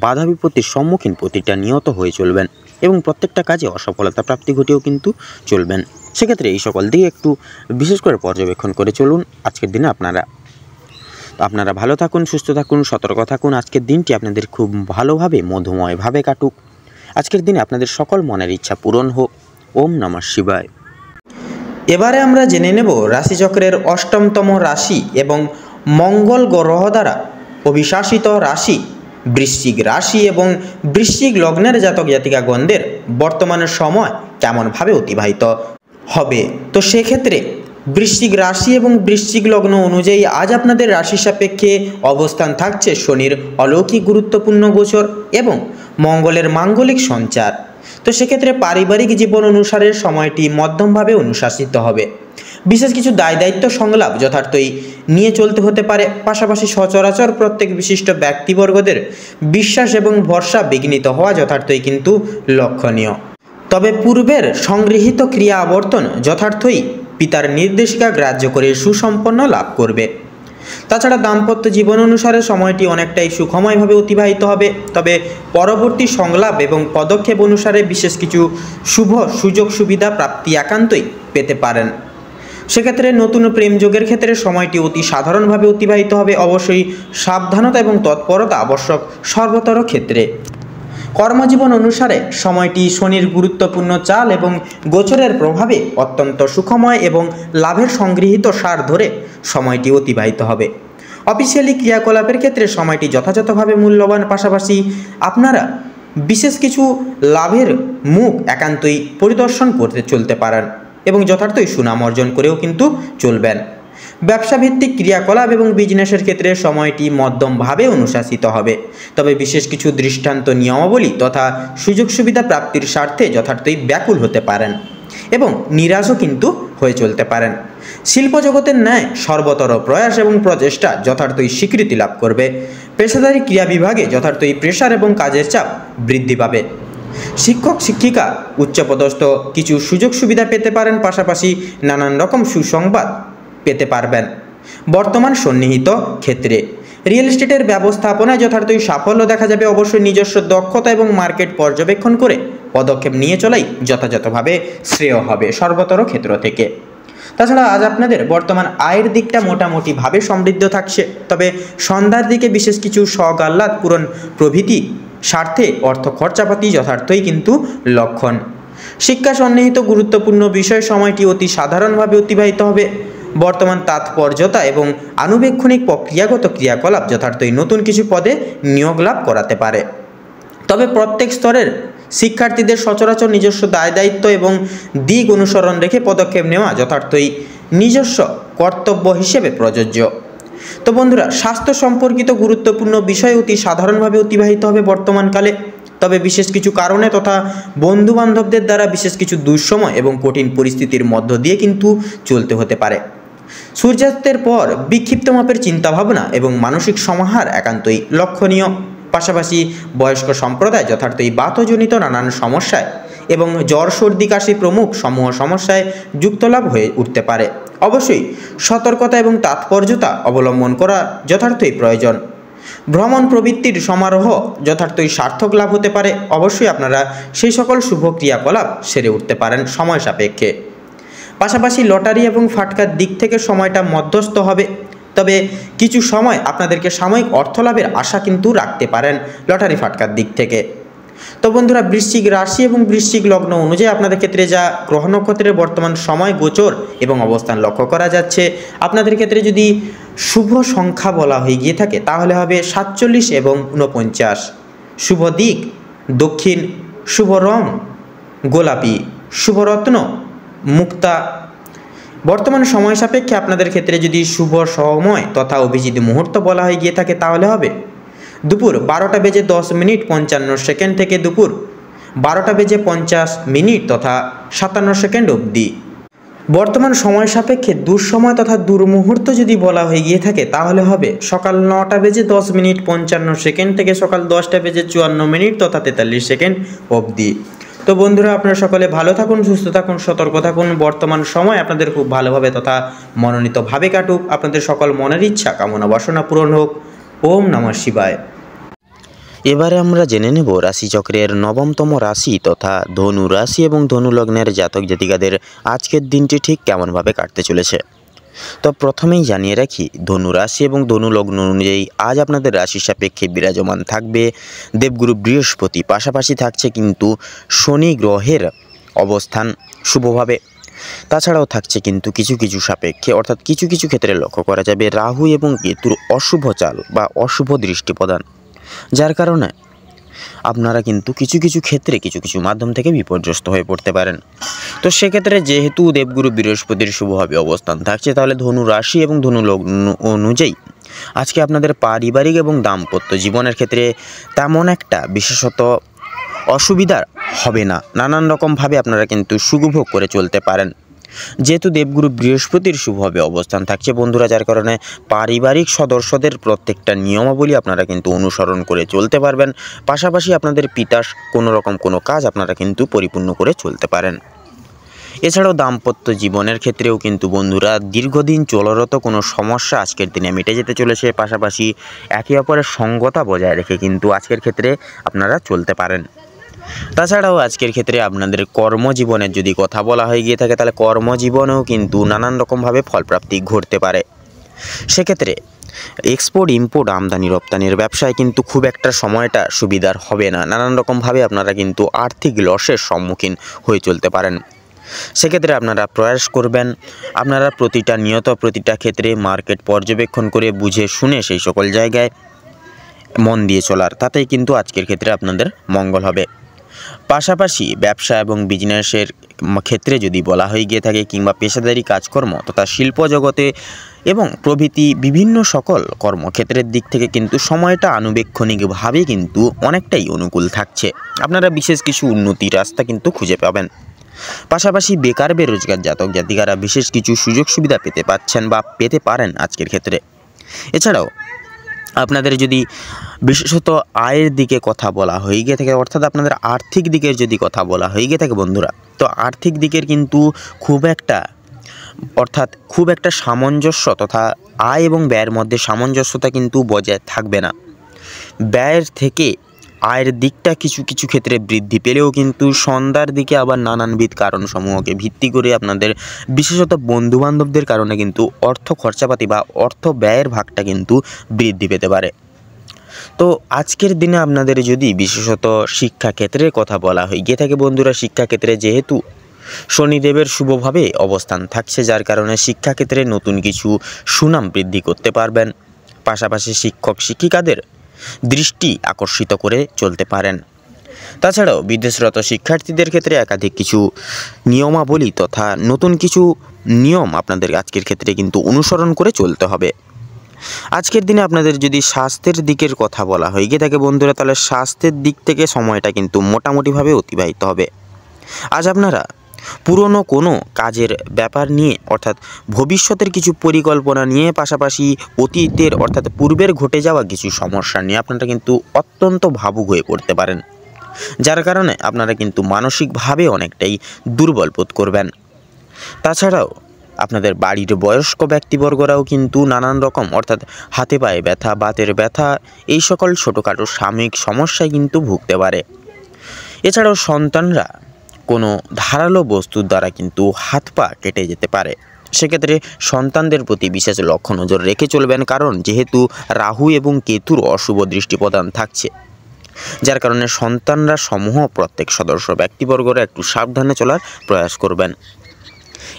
Speaker 1: বাধা বিপত্তির সম্মুখীন প্রতিটা নিয়ত হয়ে চলবেন এবং প্রত্যেকটা কাজে অসফলতা প্রাপ্তি ঘটেও কিন্তু চলবেন। সেক্ষেত্রে এই সকল দিকে একটু বিশেষ করে পর্যবেক্ষণ করে চলুন। আজকের দিনে আপনারা ভালো থাকুন, সুস্থ থাকুন, সতর্ক থাকুন। আজকের দিনটি আপনাদের খুব ভালোভাবে মধুময়ভাবে কাটুক। আজকের দিনে আপনাদের সকল মনের ইচ্ছা পূরণ হোক। ওম নমঃ শিবায়।
Speaker 2: এবারে আমরা জেনে নেব রাশিচক্রের অষ্টমতম রাশি এবং মঙ্গল গ্রহ দ্বারা অভিশাসিত রাশি বৃশ্চিক রাশি এবং বৃশ্চিক লগ্নের জাতক জাতিকাগণদের বর্তমানের সময় কেমনভাবে অতিবাহিত হবে। তো সেক্ষেত্রে বৃশ্চিক রাশি এবং বৃশ্চিক লগ্ন অনুযায়ী আজ আপনাদের রাশি সাপেক্ষে অবস্থান থাকছে শনির অলৌকিক গুরুত্বপূর্ণ গোচর এবং মঙ্গলের মাঙ্গলিক সঞ্চার। তো সেক্ষেত্রে পারিবারিক জীবন অনুসারে সময়টি মধ্যমভাবে অনুশাসিত হবে। বিশেষ কিছু দায় দায়িত্ব সংলাপ যথার্থই নিয়ে চলতে হতে পারে। পাশাপাশি সচরাচর প্রত্যেক বিশিষ্ট ব্যক্তিবর্গদের বিশ্বাস এবং ভরসা বিঘ্নিত হওয়া যথার্থই কিন্তু লক্ষণীয়। তবে পূর্বের সংগৃহীত ক্রিয়া আবর্তন যথার্থই পিতার নির্দেশিকা গ্রাহ্য করে সুসম্পন্ন লাভ করবে। তাছাড়া দাম্পত্য জীবন অনুসারে সময়টি অনেকটাই সুখময়ভাবে অতিবাহিত হবে। তবে পরবর্তী সংলাপ এবং পদক্ষেপ অনুসারে বিশেষ কিছু শুভ সুযোগ সুবিধা প্রাপ্তি একান্তই পেতে পারেন। সেক্ষেত্রে নতুন প্রেমযোগের ক্ষেত্রে সময়টি অতি সাধারণভাবে অতিবাহিত হবে। অবশ্যই সাবধানতা এবং তৎপরতা আবশ্যক সর্বতর ক্ষেত্রে। কর্মজীবন অনুসারে সময়টি শনির গুরুত্বপূর্ণ চাল এবং গোচরের প্রভাবে অত্যন্ত সুখময় এবং লাভের সংগৃহীত সার ধরে সময়টি অতিবাহিত হবে। অফিসিয়ালি ক্রিয়াকলাপের ক্ষেত্রে সময়টি যথাযথভাবে মূল্যবান। পাশাপাশি আপনারা বিশেষ কিছু লাভের মুখ একান্তই পরিদর্শন করতে চলতে পারেন এবং যথার্থই সুনাম অর্জন করেও কিন্তু চলবেন। ব্যবসাভিত্তিক ক্রিয়াকলাপ এবং বিজনেসের ক্ষেত্রে সময়টি মধ্যমভাবে অনুশাসিত হবে। তবে বিশেষ কিছু দৃষ্টান্ত নিয়মাবলী তথা সুযোগ সুবিধা প্রাপ্তির স্বার্থে যথার্থই ব্যাকুল হতে পারেন এবং নিরাশও কিন্তু হয়ে চলতে পারেন। শিল্প জগতের ন্যায় সর্বতর প্রয়াস এবং প্রচেষ্টা যথার্থই স্বীকৃতি লাভ করবে। পেশাদারী ক্রিয়া বিভাগে যথার্থই প্রেশার এবং কাজের চাপ বৃদ্ধি পাবে। শিক্ষক শিক্ষিকা উচ্চপদস্থ কিছু সুযোগ সুবিধা পেতে পারেন। পাশাপাশি নানান রকম সুসংবাদ পেতে পারবেন। বর্তমান সন্নিহিত ক্ষেত্রে রিয়েল এস্টেটের ব্যবস্থাপনায় যথার্থই সাফল্য দেখা যাবে। অবশ্যই নিজস্ব দক্ষতা এবং মার্কেট পর্যবেক্ষণ করে পদক্ষেপ নিয়ে চলাই যথাযথভাবে শ্রেয় হবে সর্বতর ক্ষেত্র থেকে। তাছাড়া আজ আপনাদের বর্তমান আয়ের দিকটা মোটামুটিভাবে সমৃদ্ধ থাকছে। তবে সন্ধ্যার দিকে বিশেষ কিছু শখ আহ্লাদ পূরণ প্রভৃতি স্বার্থে অর্থ খরচাপাতি যথার্থই কিন্তু লক্ষণ। শিক্ষা সন্নিহিত গুরুত্বপূর্ণ বিষয় সময়টি অতি সাধারণভাবে অতিবাহিত হবে। বর্তমান তাৎপর্যতা এবং আনুবেক্ষণিক প্রক্রিয়াগত ক্রিয়াকলাপ যথার্থই নতুন কিছু পদে নিয়োগ লাভ করাতে পারে। তবে প্রত্যেক স্তরের শিক্ষার্থীদের সচরাচর নিজস্ব দায় দায়িত্ব এবং দিক অনুসরণ রেখে পদক্ষেপ নেওয়া যথার্থই নিজস্ব কর্তব্য হিসেবে প্রযোজ্য। তো বন্ধুরা, স্বাস্থ্য সম্পর্কিত গুরুত্বপূর্ণ বিষয় অতি সাধারণভাবে অতিবাহিত হবে বর্তমানকালে। তবে বিশেষ কিছু কারণে তথা বন্ধুবান্ধবদের দ্বারা বিশেষ কিছু দুঃসময় এবং কঠিন পরিস্থিতির মধ্য দিয়ে কিন্তু চলতে হতে পারে। সূর্যাস্তের পর বিক্ষিপ্ত মাপের চিন্তাভাবনা এবং মানসিক সমাহার একান্তই লক্ষণীয়। পাশাপাশি বয়স্ক সম্প্রদায় যথার্থই বাতজনিত নানান সমস্যায় এবং জ্বর সর্দি কাশি প্রমুখ সমূহ সমস্যায় যুক্তলাভ হয়ে উঠতে পারে। অবশ্যই সতর্কতা এবং তাৎপর্যতা অবলম্বন করা যথার্থই প্রয়োজন। ভ্রমণ প্রবৃত্তির সমারোহ যথার্থই সার্থক লাভ হতে পারে। অবশ্যই আপনারা সেই সকল শুভ ক্রিয়াকলাপ সেরে উঠতে পারেন সময় সাপেক্ষে। পাশাপাশি লটারি এবং ফাটকার দিক থেকে সময়টা মধ্যস্থ হবে, তবে কিছু সময় আপনাদেরকে সাময়িক অর্থলাভের আশা কিন্তু রাখতে পারেন লটারি ফাটকার দিক থেকে। তো বন্ধুরা, বৃশ্চিক রাশি এবং বৃশ্চিক লগ্ন অনুযায়ী আপনাদের ক্ষেত্রে যা গ্রহ নক্ষত্রের বর্তমান সময় গোচর এবং অবস্থান লক্ষ্য করা যাচ্ছে, আপনাদের ক্ষেত্রে যদি শুভ সংখ্যা বলা হয়ে গিয়ে থাকে তাহলে হবে 47 এবং 49। শুভ দিক দক্ষিণ, শুভ রং গোলাপি, শুভ রত্ন মুক্তা। বর্তমান সময় সাপেক্ষে আপনাদের ক্ষেত্রে যদি শুভ সময় তথা অভিজিৎ মুহূর্ত বলা হয়ে গিয়ে থাকে তাহলে হবে দুপুর 12:10:55 থেকে দুপুর 12:50 তথা 57 অবধি। বর্তমান সময় সাপেক্ষে দুঃসময় তথা দুর্মুহূর্ত যদি বলা হয়ে গিয়ে থাকে তাহলে হবে সকাল 9:10:55 থেকে সকাল 10:54 তথা 43 অবধি। তো বন্ধুরা, আপনারা সকলে ভালো থাকুন, সুস্থ থাকুন, সতর্ক থাকুন। বর্তমান সময় আপনাদের খুব ভালোভাবে তথা মনোনীতভাবে কাটুক। আপনাদের সকল মনের ইচ্ছা কামনা বাসনা পূরণ হোক। ওম নমঃ শিবায়।
Speaker 1: এবারে আমরা জেনে নেব রাশিচক্রের নবমতম রাশি তথা ধনু রাশি এবং ধনু লগ্নের জাতক জাতিকাদের আজকের দিনটি ঠিক কেমনভাবে কাটতে চলেছে। তো প্রথমেই জানিয়ে রাখি, ধনু রাশি এবং ধনু লগ্ন অনুযায়ী আজ আপনাদের রাশির সাপেক্ষে বিরাজমান থাকবে দেবগুরু বৃহস্পতি। পাশাপাশি থাকছে কিন্তু শনি গ্রহের অবস্থান শুভভাবে। তাছাড়াও থাকছে কিন্তু কিছু কিছু সাপেক্ষে অর্থাৎ কিছু কিছু ক্ষেত্রে লক্ষ্য করা যাবে রাহু এবং কেতুর অশুভ চাল বা অশুভ দৃষ্টি প্রদান, যার কারণে আপনারা কিন্তু কিছু কিছু ক্ষেত্রে কিছু কিছু মাধ্যম থেকে বিপর্যস্ত হয়ে পড়তে পারেন। তো সেক্ষেত্রে যেহেতু দেবগুরু বৃহস্পতির শুভভাবে অবস্থান থাকছে, তাহলে ধনু রাশি এবং ধনু লগ্ন অনুযায়ী আজকে আপনাদের পারিবারিক এবং দাম্পত্য জীবনের ক্ষেত্রে তেমন একটা বিশেষত অসুবিধা হবে না। নানান রকমভাবে আপনারা কিন্তু সুখভোগ করে চলতে পারেন, যেহেতু দেবগুরু বৃহস্পতির শুভভাবে অবস্থান থাকছে বন্ধুরা, যার কারণে পারিবারিক সদস্যদের প্রত্যেকটা নিয়মাবলী আপনারা কিন্তু অনুসরণ করে চলতে পারবেন। পাশাপাশি আপনাদের পিতার কোনো কাজ আপনারা কিন্তু পরিপূর্ণ করে চলতে পারেন। এছাড়াও দাম্পত্য জীবনের ক্ষেত্রেও কিন্তু বন্ধুরা দীর্ঘদিন চলরত কোনো সমস্যা আজকের দিনে মিটে যেতে চলেছে। পাশাপাশি একে অপরের সঙ্গতা বজায় রেখে কিন্তু আজকের ক্ষেত্রে আপনারা চলতে পারেন। তাছাড়াও আজকের ক্ষেত্রে আপনাদের কর্মজীবনের যদি কথা বলা হয়ে গিয়ে থাকে, তাহলে কর্মজীবনেও কিন্তু নানান রকমভাবে ফলপ্রাপ্তি ঘটতে পারে। সেক্ষেত্রে এক্সপোর্ট ইম্পোর্ট আমদানি রপ্তানির ব্যবসায় কিন্তু খুব একটা সময়টা সুবিধার হবে না। নানান রকমভাবে আপনারা কিন্তু আর্থিক লসের সম্মুখীন হয়ে চলতে পারেন। সেক্ষেত্রে আপনারা প্রয়াস করবেন আপনারা প্রতিটা ক্ষেত্রে মার্কেট পর্যবেক্ষণ করে বুঝে শুনে সেই সকল জায়গায় মন দিয়ে চলার, তাতেই কিন্তু আজকের ক্ষেত্রে আপনাদের মঙ্গল হবে। পাশাপাশি ব্যবসা এবং বিজনেসের ক্ষেত্রে যদি বলা হয়ে গিয়ে থাকে কিংবা পেশাদারি কাজকর্ম তথা শিল্প জগতে এবং প্রভৃতি বিভিন্ন সকল কর্মক্ষেত্রের দিক থেকে কিন্তু সময়টা আনুবেক্ষণিকভাবে কিন্তু অনেকটাই অনুকূল থাকছে। আপনারা বিশেষ কিছু উন্নতির রাস্তা কিন্তু খুঁজে পাবেন। পাশাপাশি বেকার বেরোজগার জাতক জাতিকারা বিশেষ কিছু সুযোগ সুবিধা পেতে পাচ্ছেন বা পেতে পারেন আজকের ক্ষেত্রে। এছাড়াও আপনাদের যদি বিশেষত আয়ের দিকে কথা বলা হয়ে গিয়ে থাকে, অর্থাৎ আপনাদের আর্থিক দিকের যদি কথা বলা হয়ে গিয়ে থাকে বন্ধুরা, তো আর্থিক দিকের কিন্তু খুব একটা সামঞ্জস্য তথা আয় এবং ব্যয়ের মধ্যে সামঞ্জস্যতা কিন্তু বজায় থাকবে না। ব্যয়ের থেকে আয়ের দিকটা কিছু কিছু ক্ষেত্রে বৃদ্ধি পেলেও কিন্তু সন্ধ্যার দিকে আবার নানানবিধ কারণসমূহকে ভিত্তি করে আপনাদের বিশেষত বন্ধুবান্ধবদের কারণে কিন্তু অর্থ খরচাপাতি বা অর্থ ব্যয়ের ভাগটা কিন্তু বৃদ্ধি পেতে পারে। তো আজকের দিনে আপনাদের যদি বিশেষত শিক্ষাক্ষেত্রের কথা বলা হয়ে গিয়ে থাকে বন্ধুরা, শিক্ষাক্ষেত্রে যেহেতু শনিদেবের শুভভাবে অবস্থান থাকছে, যার কারণে শিক্ষাক্ষেত্রে নতুন কিছু সুনাম বৃদ্ধি করতে পারবেন। পাশাপাশি শিক্ষক শিক্ষিকাদের দৃষ্টি আকর্ষিত করে চলতে পারেন। তাছাড়াও বিদেশরত শিক্ষার্থীদের ক্ষেত্রে একাধিক কিছু নিয়মাবলী তথা নতুন কিছু নিয়ম আপনাদের আজকের ক্ষেত্রে কিন্তু অনুসরণ করে চলতে হবে। আজকের দিনে আপনাদের যদি স্বাস্থ্যের দিকের কথা বলা হয়ে গিয়ে থাকে বন্ধুরা, তাহলে স্বাস্থ্যের দিক থেকে সময়টা কিন্তু মোটামুটিভাবে অতিবাহিত হবে। আজ আপনারা পুরনো কোনো কাজের ব্যাপার নিয়ে অর্থাৎ ভবিষ্যতের কিছু পরিকল্পনা নিয়ে, পাশাপাশি অতীতের অর্থাৎ পূর্বের ঘটে যাওয়া কিছু সমস্যা নিয়ে আপনারা কিন্তু অত্যন্ত ভাবুক হয়ে পড়তে পারেন, যার কারণে আপনারা কিন্তু মানসিকভাবে অনেকটাই দুর্বল বোধ করবেন। তাছাড়াও আপনাদের বাড়ির বয়স্ক ব্যক্তিবর্গরাও কিন্তু নানান রকম অর্থাৎ হাতে পায়ে ব্যথা, বাতের ব্যথা, এই সকল ছোটোখাটো সাময়িক সমস্যায় কিন্তু ভুগতে পারে। এছাড়াও সন্তানরা কোনো ধারালো বস্তুর দ্বারা কিন্তু হাত পা কেটে যেতে পারে। সেক্ষেত্রে সন্তানদের প্রতি বিশেষ লক্ষ্য নজর রেখে চলবেন, কারণ যেহেতু রাহু এবং কেতুর অশুভ দৃষ্টি প্রদান থাকছে, যার কারণে সন্তানরা সমূহ প্রত্যেক সদস্য ব্যক্তিবর্গরা একটু সাবধানে চলার প্রয়াস করবেন।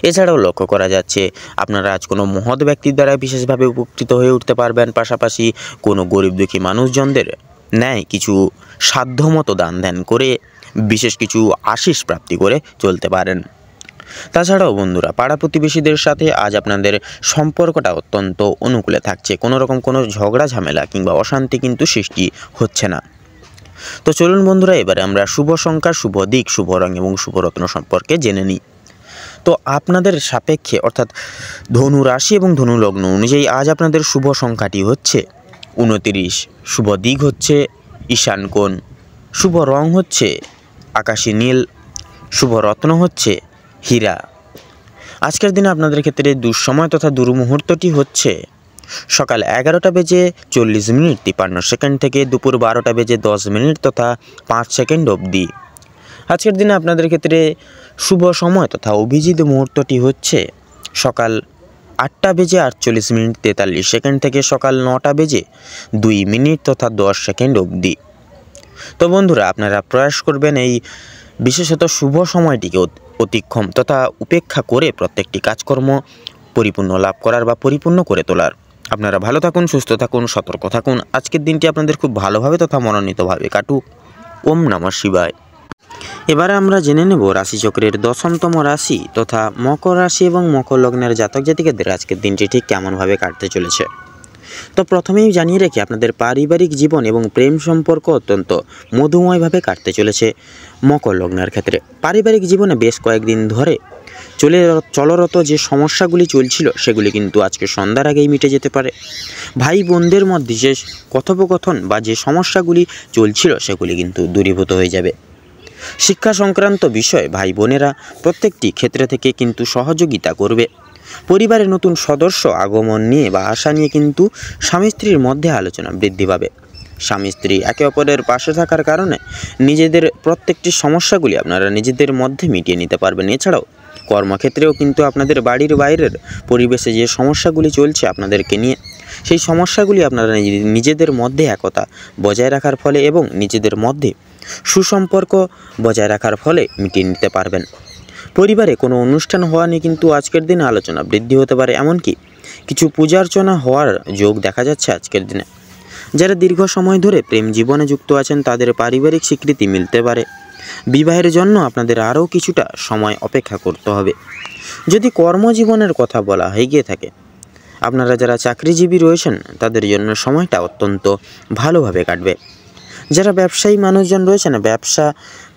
Speaker 1: এছাড়াও লক্ষ্য করা যাচ্ছে আপনারা আজ কোনো মহৎ ব্যক্তির দ্বারা বিশেষভাবে উপকৃত হয়ে উঠতে পারবেন, পাশাপাশি কোনো গরিব দুঃখী মানুষজনদের ন্যায় কিছু সাধ্যমতো দান ধ্যান করে বিশেষ কিছু আশিস প্রাপ্তি করে চলতে পারেন। তাছাড়াও বন্ধুরা, পাড়া প্রতিবেশীদের সাথে আজ আপনাদের সম্পর্কটা অত্যন্ত অনুকূলে থাকছে, কোনো রকম কোনো ঝগড়া ঝামেলা কিংবা অশান্তি কিন্তু সৃষ্টি হচ্ছে না। তো চলুন বন্ধুরা, এবারে আমরা শুভ সংখ্যা, শুভ দিক, শুভ রং এবং শুভরত্ন সম্পর্কে জেনে নিই। তো আপনাদের সাপেক্ষে অর্থাৎ ধনু রাশি এবং ধনু লগ্ন অনুযায়ী আজ আপনাদের শুভ সংখ্যাটি হচ্ছে 29, শুভ দিক হচ্ছে ঈশান কোণ, শুভ রং হচ্ছে আকাশী নীল, শুভ রত্ন হচ্ছে হীরা। আজকের দিনে আপনাদের ক্ষেত্রে দুঃসময় তথা দুর্মুহূর্তটি হচ্ছে সকাল 11টা বেজে 40 মিনিট 53 সেকেন্ড থেকে দুপুর 12টা বেজে 10 মিনিট তথা 5 সেকেন্ড অবধি। আজকের দিনে আপনাদের ক্ষেত্রে শুভ সময় তথা অভিজিৎ মুহূর্তটি হচ্ছে সকাল 8টা বেজে 48 মিনিট 43 সেকেন্ড থেকে সকাল 9টা বেজে 2 মিনিট তথা 10 সেকেন্ড অবধি। তো বন্ধুরা, আপনারা প্রয়াস করবেন এই বিশেষত শুভ সময়টিকে অতিক্রম তথা উপেক্ষা করে প্রত্যেকটি কাজকর্ম পরিপূর্ণ লাভ করার বা পরিপূর্ণ করে তোলার। আপনারা ভালো থাকুন, সুস্থ থাকুন, সতর্ক থাকুন। আজকের দিনটি আপনাদের খুব ভালোভাবে তথা মনোনীতভাবে কাটুক। ওম নমঃ শিবায়। এবারে আমরা জেনে নেব রাশিচক্রের 10তম রাশি তথা মকর রাশি এবং মকর লগ্নের জাতক জাতিকাদের আজকের দিনটি ঠিক কেমনভাবে কাটতে চলেছে। তো প্রথমেই জানিয়ে রেখে আপনাদের পারিবারিক জীবন এবং প্রেম সম্পর্ক অত্যন্ত মধুময়ভাবে কাটতে চলেছে মকর লগ্নের ক্ষেত্রে। পারিবারিক জীবনে বেশ কয়েকদিন ধরে চলরত যে সমস্যাগুলি চলছিল সেগুলি কিন্তু আজকে সন্ধ্যার আগেই মিটে যেতে পারে। ভাই বোনদের মধ্যে যে কথোপকথন বা যে সমস্যাগুলি চলছিল সেগুলি কিন্তু দূরীভূত হয়ে যাবে। শিক্ষা সংক্রান্ত বিষয়ে ভাই বোনেরা প্রত্যেকটি ক্ষেত্রে থেকে কিন্তু সহযোগিতা করবে। পরিবারে নতুন সদস্য আগমন নিয়ে বা আশা নিয়ে কিন্তু স্বামী স্ত্রীর মধ্যে আলোচনা বৃদ্ধি পাবে। স্বামী স্ত্রী একে অপরের পাশে থাকার কারণে নিজেদের প্রত্যেকটি সমস্যাগুলি আপনারা নিজেদের মধ্যে মিটিয়ে নিতে পারবেন। এছাড়াও কর্মক্ষেত্রেও কিন্তু আপনাদের বাড়ির বাইরের পরিবেশে যে সমস্যাগুলি চলছে আপনাদেরকে নিয়ে, সেই সমস্যাগুলি আপনারা নিজেদের মধ্যে একতা বজায় রাখার ফলে এবং নিজেদের মধ্যে সুসম্পর্ক বজায় রাখার ফলে মিটিয়ে নিতে পারবেন। পরিবারে কোনো অনুষ্ঠান হওয়া নিয়ে কিন্তু আজকের দিনে আলোচনা বৃদ্ধি হতে পারে, এমনকি কিছু পূজার্চনা হওয়ার যোগ দেখা যাচ্ছে আজকের দিনে। যারা দীর্ঘ সময় ধরে প্রেম জীবনে যুক্ত আছেন তাদের পারিবারিক স্বীকৃতি মিলতে পারে। বিবাহের জন্য আপনাদের আরও কিছুটা সময় অপেক্ষা করতে হবে। যদি কর্মজীবনের কথা বলা হয়ে গিয়ে থাকে, আপনারা যারা চাকরিজীবী রয়েছেন তাদের জন্য সময়টা অত্যন্ত ভালোভাবে কাটবে। যারা ব্যবসায়ী মানুষজন রয়েছেন,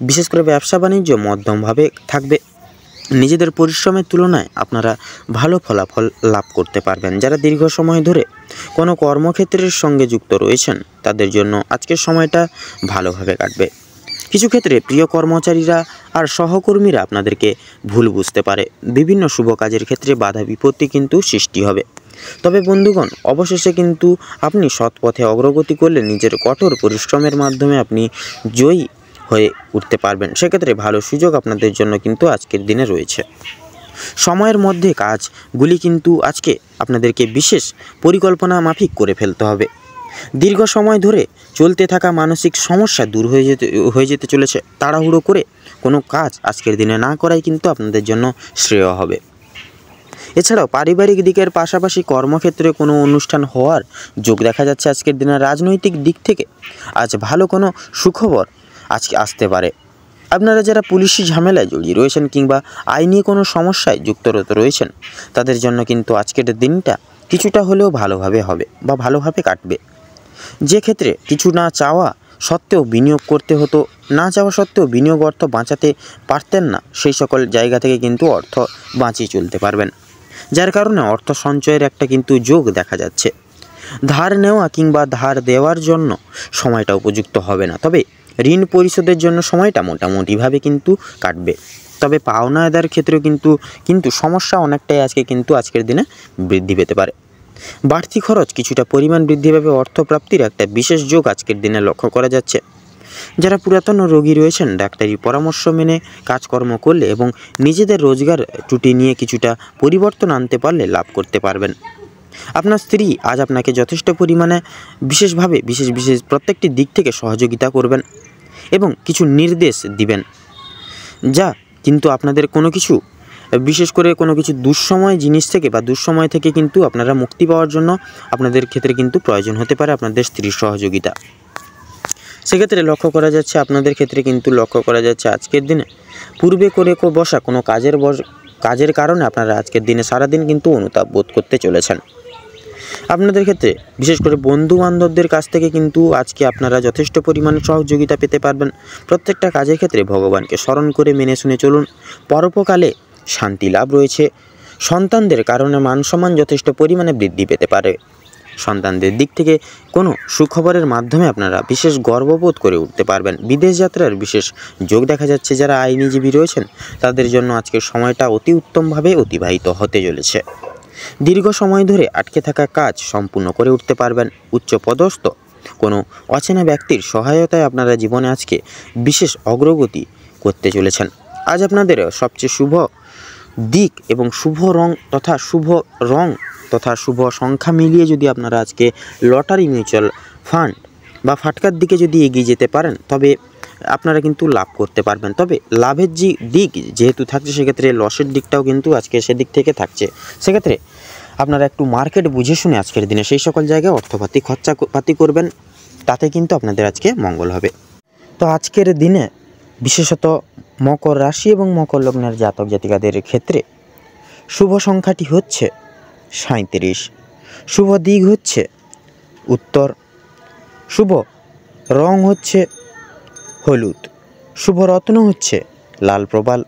Speaker 1: বিশেষ করে ব্যবসা বাণিজ্য মধ্যমভাবে থাকবে। নিজেদের পরিশ্রমের তুলনায় আপনারা ভালো ফলাফল লাভ করতে পারবেন। যারা দীর্ঘ সময় ধরে কোনো কর্মক্ষেত্রের সঙ্গে যুক্ত রয়েছেন তাদের জন্য আজকের সময়টা ভালোভাবে কাটবে। কিছু ক্ষেত্রে প্রিয় কর্মচারীরা আর সহকর্মীরা আপনাদেরকে ভুল বুঝতে পারে। বিভিন্ন শুভ কাজের ক্ষেত্রে বাধা বিপত্তি কিন্তু সৃষ্টি হবে। তবে বন্ধুগণ, অবশেষে কিন্তু আপনি সৎ পথে অগ্রগতি করলে নিজের কঠোর পরিশ্রমের মাধ্যমে আপনি জয়ী হয়ে উঠতে পারবেন। সেক্ষেত্রে ভালো সুযোগ আপনাদের জন্য কিন্তু আজকের দিনে রয়েছে। সময়ের মধ্যে কাজগুলি কিন্তু আজকে আপনাদেরকে বিশেষ পরিকল্পনা মাফিক করে ফেলতে হবে। দীর্ঘ সময় ধরে চলতে থাকা মানসিক সমস্যা দূর হয়ে যেতে চলেছে। তাড়াহুড়ো করে কোনো কাজ আজকের দিনে না করাই কিন্তু আপনাদের জন্য শ্রেয় হবে। এছাড়াও পারিবারিক দিকের পাশাপাশি কর্মক্ষেত্রে কোনো অনুষ্ঠান হওয়ার যোগ দেখা যাচ্ছে আজকের দিনে। রাজনৈতিক দিক থেকে আজ ভালো কোনো সুখবর আজকে আসতে পারে। আপনারা যারা পুলিশি ঝামেলায় জড়িয়ে রয়েছেন কিংবা আইনি কোনো সমস্যায় যুক্তরত রয়েছেন তাদের জন্য কিন্তু আজকের দিনটা কিছুটা হলেও ভালোভাবে হবে বা ভালোভাবে কাটবে। যে ক্ষেত্রে কিছু না চাওয়া সত্ত্বেও বিনিয়োগ করতে হতো, না চাওয়া সত্ত্বেও বিনিয়োগ অর্থ বাঁচাতে পারতেন না, সেই সকল জায়গা থেকে কিন্তু অর্থ বাঁচিয়ে চলতে পারবেন, যার কারণে অর্থ সঞ্চয়ের একটা কিন্তু যোগ দেখা যাচ্ছে। ধার নেওয়া কিংবা ধার দেওয়ার জন্য সময়টা উপযুক্ত হবে না, তবে ঋণ পরিশোধের জন্য সময়টা মোটামুটিভাবে কিন্তু কাটবে। তবে পাওনা আদায়ের ক্ষেত্রেও কিন্তু সমস্যা অনেকটাই আজকের দিনে বৃদ্ধি পেতে পারে। বাড়তি খরচ কিছুটা পরিমাণ বৃদ্ধি পাবে, অর্থপ্রাপ্তির একটা বিশেষ যোগ আজকের দিনে লক্ষ্য করা যাচ্ছে। যারা পুরাতন রোগী রয়েছেন, ডাক্তারি পরামর্শ মেনে কাজকর্ম করলে এবং নিজেদের রোজগার ত্রুটি নিয়ে কিছুটা পরিবর্তন আনতে পারলে লাভ করতে পারবেন। আপনার স্ত্রী আজ আপনাকে যথেষ্ট পরিমাণে বিশেষ প্রত্যেকটি দিক থেকে সহযোগিতা করবেন এবং কিছু নির্দেশ দিবেন, যা কিন্তু আপনাদের বিশেষ করে কোনো কিছু দুঃসময় জিনিস থেকে বা দুঃসময় থেকে কিন্তু আপনারা মুক্তি পাওয়ার জন্য আপনাদের ক্ষেত্রে কিন্তু প্রয়োজন হতে পারে আপনাদের স্ত্রীর সহযোগিতা। সেক্ষেত্রে আপনাদের ক্ষেত্রে কিন্তু লক্ষ্য করা যাচ্ছে আজকের দিনে পূর্বে করে বসা কোনো কাজের কারণে আপনারা আজকের দিনে সারাদিন কিন্তু অনুতাপ বোধ করতে চলেছেন। আপনাদের ক্ষেত্রে বিশেষ করে বন্ধু বান্ধবদের কাছ থেকে কিন্তু আজকে আপনারা যথেষ্ট পরিমাণে সহযোগিতা পেতে পারবেন। প্রত্যেকটা কাজের ক্ষেত্রে ভগবানকে স্মরণ করে মেনে শুনে চলুন। পরোপকালে শান্তি লাভ রয়েছে। সন্তানদের কারণে মান সম্মান যথেষ্ট পরিমাণে বৃদ্ধি পেতে পারে। সন্তানদের দিক থেকে কোনো সুখবরের মাধ্যমে আপনারা বিশেষ গর্ববোধ করে উঠতে পারবেন। বিদেশ যাত্রার বিশেষ যোগ দেখা যাচ্ছে। যারা আইনজীবী রয়েছেন তাদের জন্য আজকের সময়টা অতি উত্তমভাবে অতিবাহিত হতে চলেছে। দীর্ঘ সময় ধরে আটকে থাকা কাজ সম্পূর্ণ করে উঠতে পারবেন। উচ্চপদস্থ কোনো অচেনা ব্যক্তির সহায়তায় আপনারা জীবনে আজকে বিশেষ অগ্রগতি করতে চলেছেন। আজ আপনাদের সবচেয়ে শুভ দিক এবং শুভ রং তথা শুভ সংখ্যা মিলিয়ে যদি আপনারা আজকে লটারি, মিউচুয়াল ফান্ড বা ফাটকার দিকে যদি এগিয়ে যেতে পারেন, তবে আপনারা কিন্তু লাভ করতে পারবেন। তবে লাভের দিক যেহেতু থাকছে, সেক্ষেত্রে লসের দিকটাও কিন্তু আজকে সেদিক থেকে থাকছে। সেক্ষেত্রে আপনারা একটু মার্কেট বুঝে শুনে আজকের দিনে সেই সকল জায়গায় খরচাপাতি করবেন, তাতে কিন্তু আপনাদের আজকে মঙ্গল হবে। তো আজকের দিনে বিশেষত মকর রাশি এবং মকর লগ্নের জাতক জাতিকাদের ক্ষেত্রে শুভ সংখ্যাটি হচ্ছে 37, শুভ দিক হচ্ছে উত্তর, শুভ রং হচ্ছে হলুদ, শুভ রত্ন হচ্ছে লাল প্রবাল।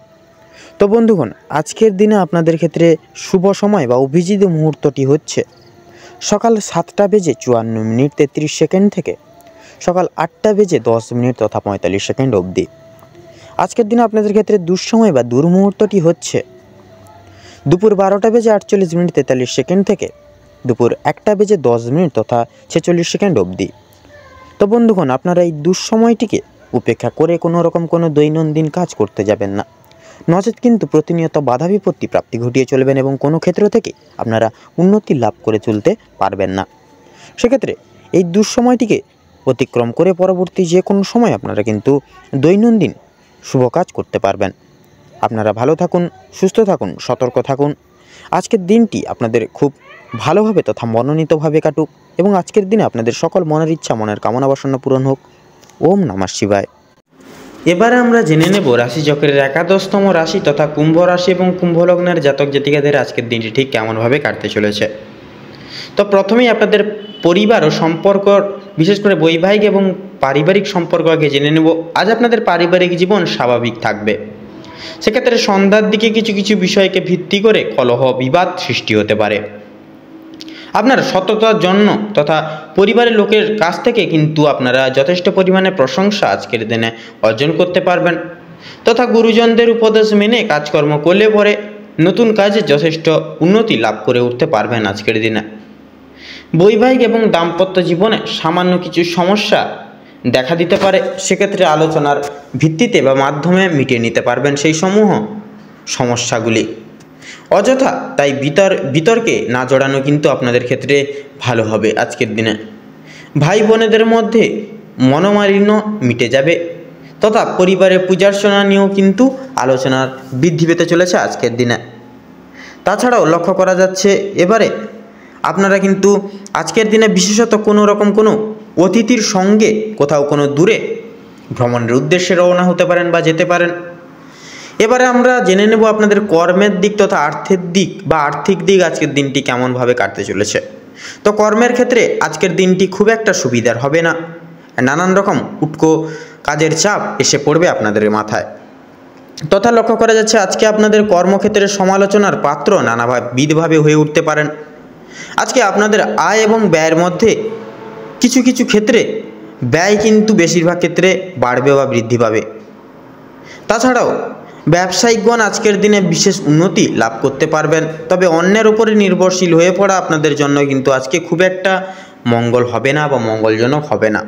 Speaker 1: তো বন্ধুগণ, আজকের দিনে আপনাদের ক্ষেত্রে শুভ সময় বা অভিজিৎ মুহূর্তটি হচ্ছে সকাল 7:54 থেকে সকাল 8:10 তথা 45 অবধি। আজকের দিনে আপনাদের ক্ষেত্রে দুঃসময় বা দুর্মুহূর্তটি হচ্ছে দুপুর 12:48 থেকে দুপুর 1:10 তথা 46 অবধি। তো বন্ধুগণ, আপনারা এই দুঃসময়টিকে উপেক্ষা করে কোনো দৈনন্দিন কাজ করতে যাবেন না, নচেত কিন্তু প্রতিনিয়ত বাধা বিপত্তি প্রাপ্তি ঘটিয়ে চলবেন এবং কোনো ক্ষেত্র থেকে আপনারা উন্নতি লাভ করে চলতে পারবেন না। সেক্ষেত্রে এই দুঃসময়টিকে অতিক্রম করে পরবর্তী যে কোনো সময় আপনারা কিন্তু দৈনন্দিন শুভ কাজ করতে পারবেন। আপনারা ভালো থাকুন, সুস্থ থাকুন, সতর্ক থাকুন। আজকের দিনটি আপনাদের খুব ভালোভাবে তথা মনোনীতভাবে কাটুক এবং আজকের দিনে আপনাদের সকল মনের ইচ্ছা, মনের কামনা বাসনা পূরণ হোক। ওম নমঃ শিবায়। এবারে আমরা জেনে নেব রাশিচক্রের 11তম রাশি তথা কুম্ভ রাশি এবং কুম্ভ লগ্নের জাতক জাতিকাদের আজকের দিনটি ঠিক কেমনভাবে কাটতে চলেছে। তো প্রথমেই আপনাদের পরিবার ও সম্পর্ক, বিশেষ করে বৈবাহিক এবং পারিবারিক সম্পর্ক আগে জেনে নেব। আজ আপনাদের পারিবারিক জীবন স্বাভাবিক থাকবে। সেক্ষেত্রে সন্ধ্যার দিকে কিছু বিষয়কে ভিত্তি করে কলহ বিবাদ সৃষ্টি হতে পারে। আপনার সততার জন্য তথা পরিবারের লোকের কাছ থেকে কিন্তু আপনারা যথেষ্ট পরিমাণে প্রশংসা আজকের দিনে অর্জন করতে পারবেন তথা গুরুজনদের উপদেশ মেনে কাজকর্ম করলে পরে নতুন কাজে যথেষ্ট উন্নতি লাভ করে উঠতে পারবেন আজকের দিনে। বৈবাহিক এবং দাম্পত্য জীবনে সামান্য কিছু সমস্যা দেখা দিতে পারে, সেক্ষেত্রে আলোচনার ভিত্তিতে বা মাধ্যমে মিটিয়ে নিতে পারবেন সেই সমূহ সমস্যাগুলি। অযথা তাই বিতর্কে না জড়ানো কিন্তু আপনাদের ক্ষেত্রে ভালো হবে আজকের দিনে। ভাই বোনেদের মধ্যে মনোমালিন্য মিটে যাবে তথা পরিবারের পূজার্চনা নিয়েও কিন্তু আলোচনার বৃদ্ধি পেতে চলেছে আজকের দিনে। তাছাড়াও লক্ষ্য করা যাচ্ছে এবারে আপনারা কিন্তু আজকের দিনে বিশেষত কোনো অতিথির সঙ্গে কোথাও কোনো দূরে ভ্রমণের উদ্দেশ্যে রওনা হতে পারেন বা যেতে পারেন। এবারে আমরা জেনে নেব আপনাদের কর্মের দিক তথা আর্থিক দিক আজকের দিনটি কেমনভাবে কাটতে চলেছে। তো কর্মের ক্ষেত্রে আজকের দিনটি খুব একটা সুবিধার হবে না।
Speaker 2: নানান রকম উটকো কাজের চাপ এসে পড়বে আপনাদের মাথায়। তথা লক্ষ্য করা যাচ্ছে আজকে আপনাদের কর্মক্ষেত্রে সমালোচনার পাত্র নানাবিধভাবে হয়ে উঠতে পারেন। আজকে আপনাদের আয় এবং ব্যয়ের মধ্যে কিছু কিছু ক্ষেত্রে ব্যয় কিন্তু বেশিরভাগ ক্ষেত্রে বাড়বে বা বৃদ্ধি পাবে। তাছাড়াও ব্যবসায়িকগণ আজকের দিনে বিশেষ উন্নতি লাভ করতে পারবেন। তবে অন্যের উপরে নির্ভরশীল হয়ে পড়া আপনাদের জন্য কিন্তু আজকে খুব একটা মঙ্গল হবে না বা মঙ্গলজনক হবে না।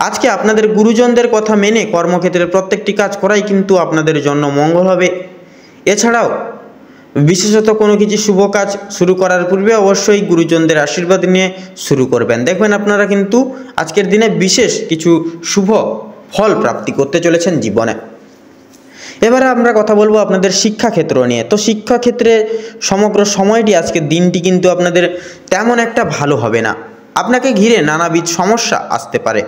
Speaker 2: আজকে আপনাদের গুরুজনদের কথা মেনে কর্মক্ষেত্রে প্রত্যেকটি কাজ করাই কিন্তু আপনাদের জন্য মঙ্গল হবে। এছাড়াও বিশেষত কোনো কিছু শুভ কাজ শুরু করার পূর্বে অবশ্যই গুরুজনদের আশীর্বাদ নিয়ে শুরু করবেন। দেখবেন আপনারা কিন্তু আজকের দিনে বিশেষ কিছু শুভ ফল প্রাপ্তি করতে চলেছেন জীবনে। এবারে আমরা কথা বলবো আপনাদের শিক্ষাক্ষেত্র নিয়ে। তো শিক্ষাক্ষেত্রে সমগ্র সময়টি আজকের দিনটি কিন্তু আপনাদের তেমন একটা ভালো হবে না। আপনাকে ঘিরে নানাবিধ সমস্যা আসতে পারে।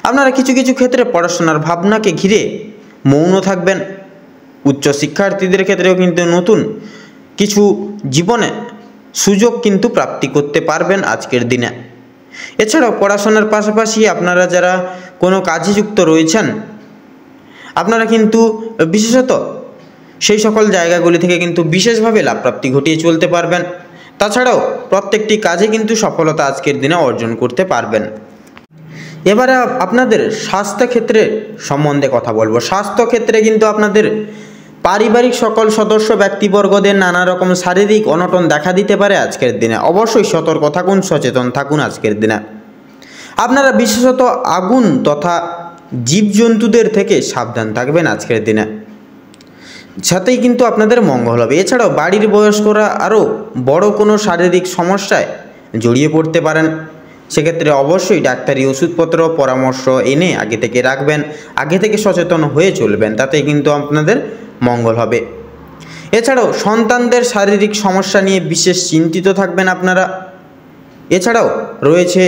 Speaker 2: আপনারা কিছু কিছু ক্ষেত্রে পড়াশোনার ভাবনাকে ঘিরে মৌন থাকবেন। উচ্চ শিক্ষার্থীদের ক্ষেত্রেও কিন্তু নতুন কিছু জীবনে সুযোগ কিন্তু প্রাপ্তি করতে পারবেন আজকের দিনে। এছাড়াও পড়াশোনার পাশাপাশি আপনারা যারা কোনো কাজে যুক্ত রয়েছেন, আপনারা কিন্তু বিশেষত সেই সকল জায়গাগুলি থেকে কিন্তু বিশেষভাবে লাভপ্রাপ্তি ঘটিয়ে চলতে পারবেন। তাছাড়াও প্রত্যেকটি কাজে কিন্তু সফলতা আজকের দিনে অর্জন করতে পারবেন। এবারে আপনাদের স্বাস্থ্যক্ষেত্রে সম্বন্ধে কথা বলবো। স্বাস্থ্যক্ষেত্রে কিন্তু আপনাদের পারিবারিক সকল সদস্য ব্যক্তিবর্গদের নানা রকম শারীরিক অনটন দেখা দিতে পারে আজকের দিনে। অবশ্যই সতর্ক থাকুন, সচেতন থাকুন আজকের দিনে। আপনারা বিশেষত আগুন তথা জীবজন্তুদের থেকে সাবধান থাকবেন আজকের দিনে, সাথেই কিন্তু আপনাদের মঙ্গল হবে। এছাড়াও বাড়ির বয়স্করা আরও বড় কোনো শারীরিক সমস্যায় জড়িয়ে পড়তে পারেন। সেক্ষেত্রে অবশ্যই ডাক্তারি ওষুধপত্র পরামর্শ এনে আগে থেকে রাখবেন, আগে থেকে সচেতন হয়ে চলবেন, তাতেই কিন্তু আপনাদের মঙ্গল হবে। এছাড়াও সন্তানদের শারীরিক সমস্যা নিয়ে বিশেষ চিন্তিত থাকবেন আপনারা। এছাড়াও রয়েছে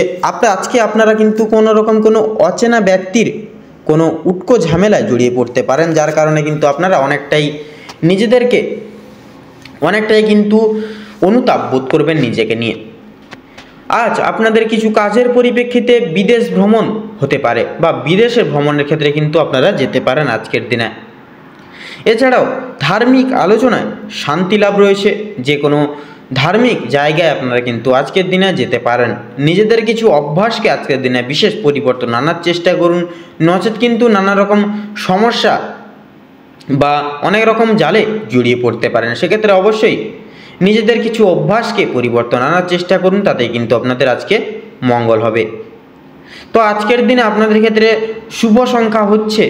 Speaker 2: আজকে আপনারা কিন্তু কোনো রকম কোনো অচেনা ব্যক্তির কোনো উটকো ঝামেলায় জড়িয়ে পড়তে পারেন, যার কারণে কিন্তু আপনারা নিজেদেরকে অনেকটাই কিন্তু অনুতাপ বোধ করবেন নিজেকে নিয়ে। আজ আপনাদের কিছু কাজের পরিপ্রেক্ষিতে বিদেশ ভ্রমণ হতে পারে বা বিদেশে ভ্রমণের ক্ষেত্রে কিন্তু আপনারা যেতে পারেন আজকের দিনে। এছাড়াও ধার্মিক আলোচনায় শান্তি লাভ রয়েছে। যে কোনো ধার্মিক জায়গায় আপনারা কিন্তু আজকের দিনে যেতে পারেন। নিজেদের কিছু অভ্যাসকে আজকের দিনে বিশেষ পরিবর্তন আনার চেষ্টা করুন, নচেত কিন্তু নানা রকম সমস্যা বা অনেক রকম জালে জড়িয়ে পড়তে পারেন। সেক্ষেত্রে অবশ্যই নিজেদের কিছু অভ্যাসকে পরিবর্তন আনার চেষ্টা করুন, তাতেই কিন্তু আপনাদের আজকে মঙ্গল হবে। তো আজকের দিনে আপনাদের ক্ষেত্রে শুভ সংখ্যা হচ্ছে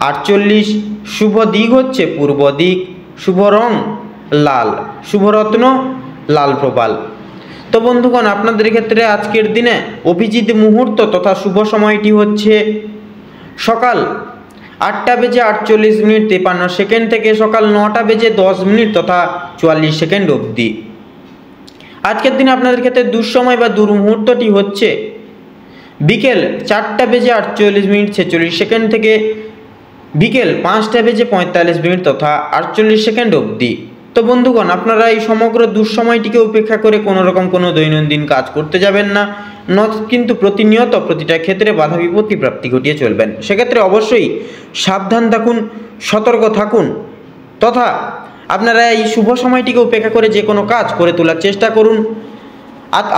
Speaker 2: 48, শুভ দিক হচ্ছে পূর্ব দিক, শুভ রং লাল, শুভ রত্ন লাল প্রবাল। তো বন্ধুগণ, আপনাদের ক্ষেত্রে আজকের দিনে অভিজিৎ মুহূর্ত তথা শুভ সময়টি হচ্ছে সকাল 8:48:53 থেকে সকাল 9:10 তথা 44 অবধি। আজকের দিনে আপনাদের ক্ষেত্রে দুঃসময় বা দুর্মুহূর্তটি হচ্ছে বিকেল 4:48:46 থেকে বিকেল 5:45 তথা 48 অবধি। তো বন্ধুগণ, আপনারা এই সমগ্র দুঃসময়টিকে উপেক্ষা করে কোনো রকম কোনো দৈনন্দিন কাজ করতে যাবেন না, কিন্তু প্রতিনিয়ত প্রতিটা ক্ষেত্রে বাধা বিপত্তি প্রাপ্তি ঘটিয়ে চলবেন। সেক্ষেত্রে অবশ্যই সাবধান থাকুন, সতর্ক থাকুন, তথা আপনারা এই শুভ সময়টিকে উপেক্ষা করে যে কোনো কাজ করে তোলার চেষ্টা করুন।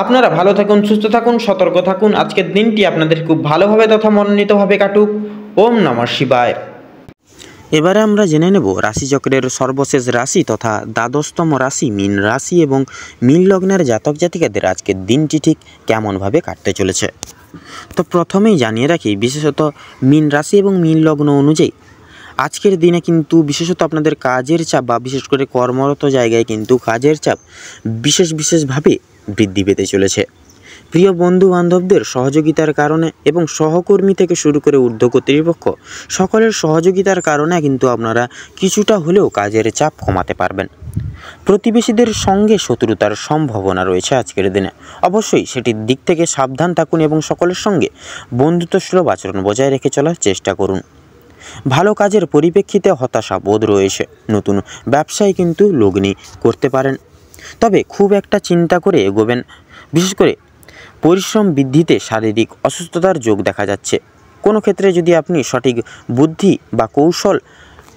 Speaker 2: আপনারা ভালো থাকুন, সুস্থ থাকুন, সতর্ক থাকুন। আজকের দিনটি আপনাদের খুব ভালোভাবে তথা মনোনীতভাবে কাটুক। ওম নমঃ শিবায়।
Speaker 1: এবারে আমরা জেনে নেব রাশিচক্রের সর্বশেষ রাশি তথা দ্বাদশতম রাশি মীন রাশি এবং মীন লগ্নের জাতক জাতিকাদের আজকের দিনটি ঠিক কেমনভাবে কাটতে চলেছে। তো প্রথমেই জানিয়ে রাখি, বিশেষত মীন রাশি এবং মীন লগ্ন অনুযায়ী আজকের দিনে কিন্তু বিশেষত আপনাদের কাজের চাপ বা বিশেষ করে কর্মরত জায়গায় কিন্তু কাজের চাপ বিশেষভাবে বৃদ্ধি পেতে চলেছে। প্রিয় বন্ধু বান্ধবদের সহযোগিতার কারণে এবং সহকর্মী থেকে শুরু করে ঊর্ধ্ব কর্তৃপক্ষ সকলের সহযোগিতার কারণে কিন্তু আপনারা কিছুটা হলেও কাজের চাপ কমাতে পারবেন। প্রতিবেশীদের সঙ্গে শত্রুতার সম্ভাবনা রয়েছে আজকের দিনে। অবশ্যই সেটির দিক থেকে সাবধান থাকুন এবং সকলের সঙ্গে বন্ধুত্বসুলভ আচরণ বজায় রেখে চলার চেষ্টা করুন। ভালো কাজের পরিপ্রেক্ষিতে হতাশা বোধ রয়েছে। নতুন ব্যবসায় কিন্তু লগ্নি করতে পারেন, তবে খুব একটা চিন্তা করে এগোবেন। বিশেষ করে পরিশ্রম বৃদ্ধিতে শারীরিক অসুস্থতার যোগ দেখা যাচ্ছে। কোনো ক্ষেত্রে যদি আপনি সঠিক বুদ্ধি বা কৌশল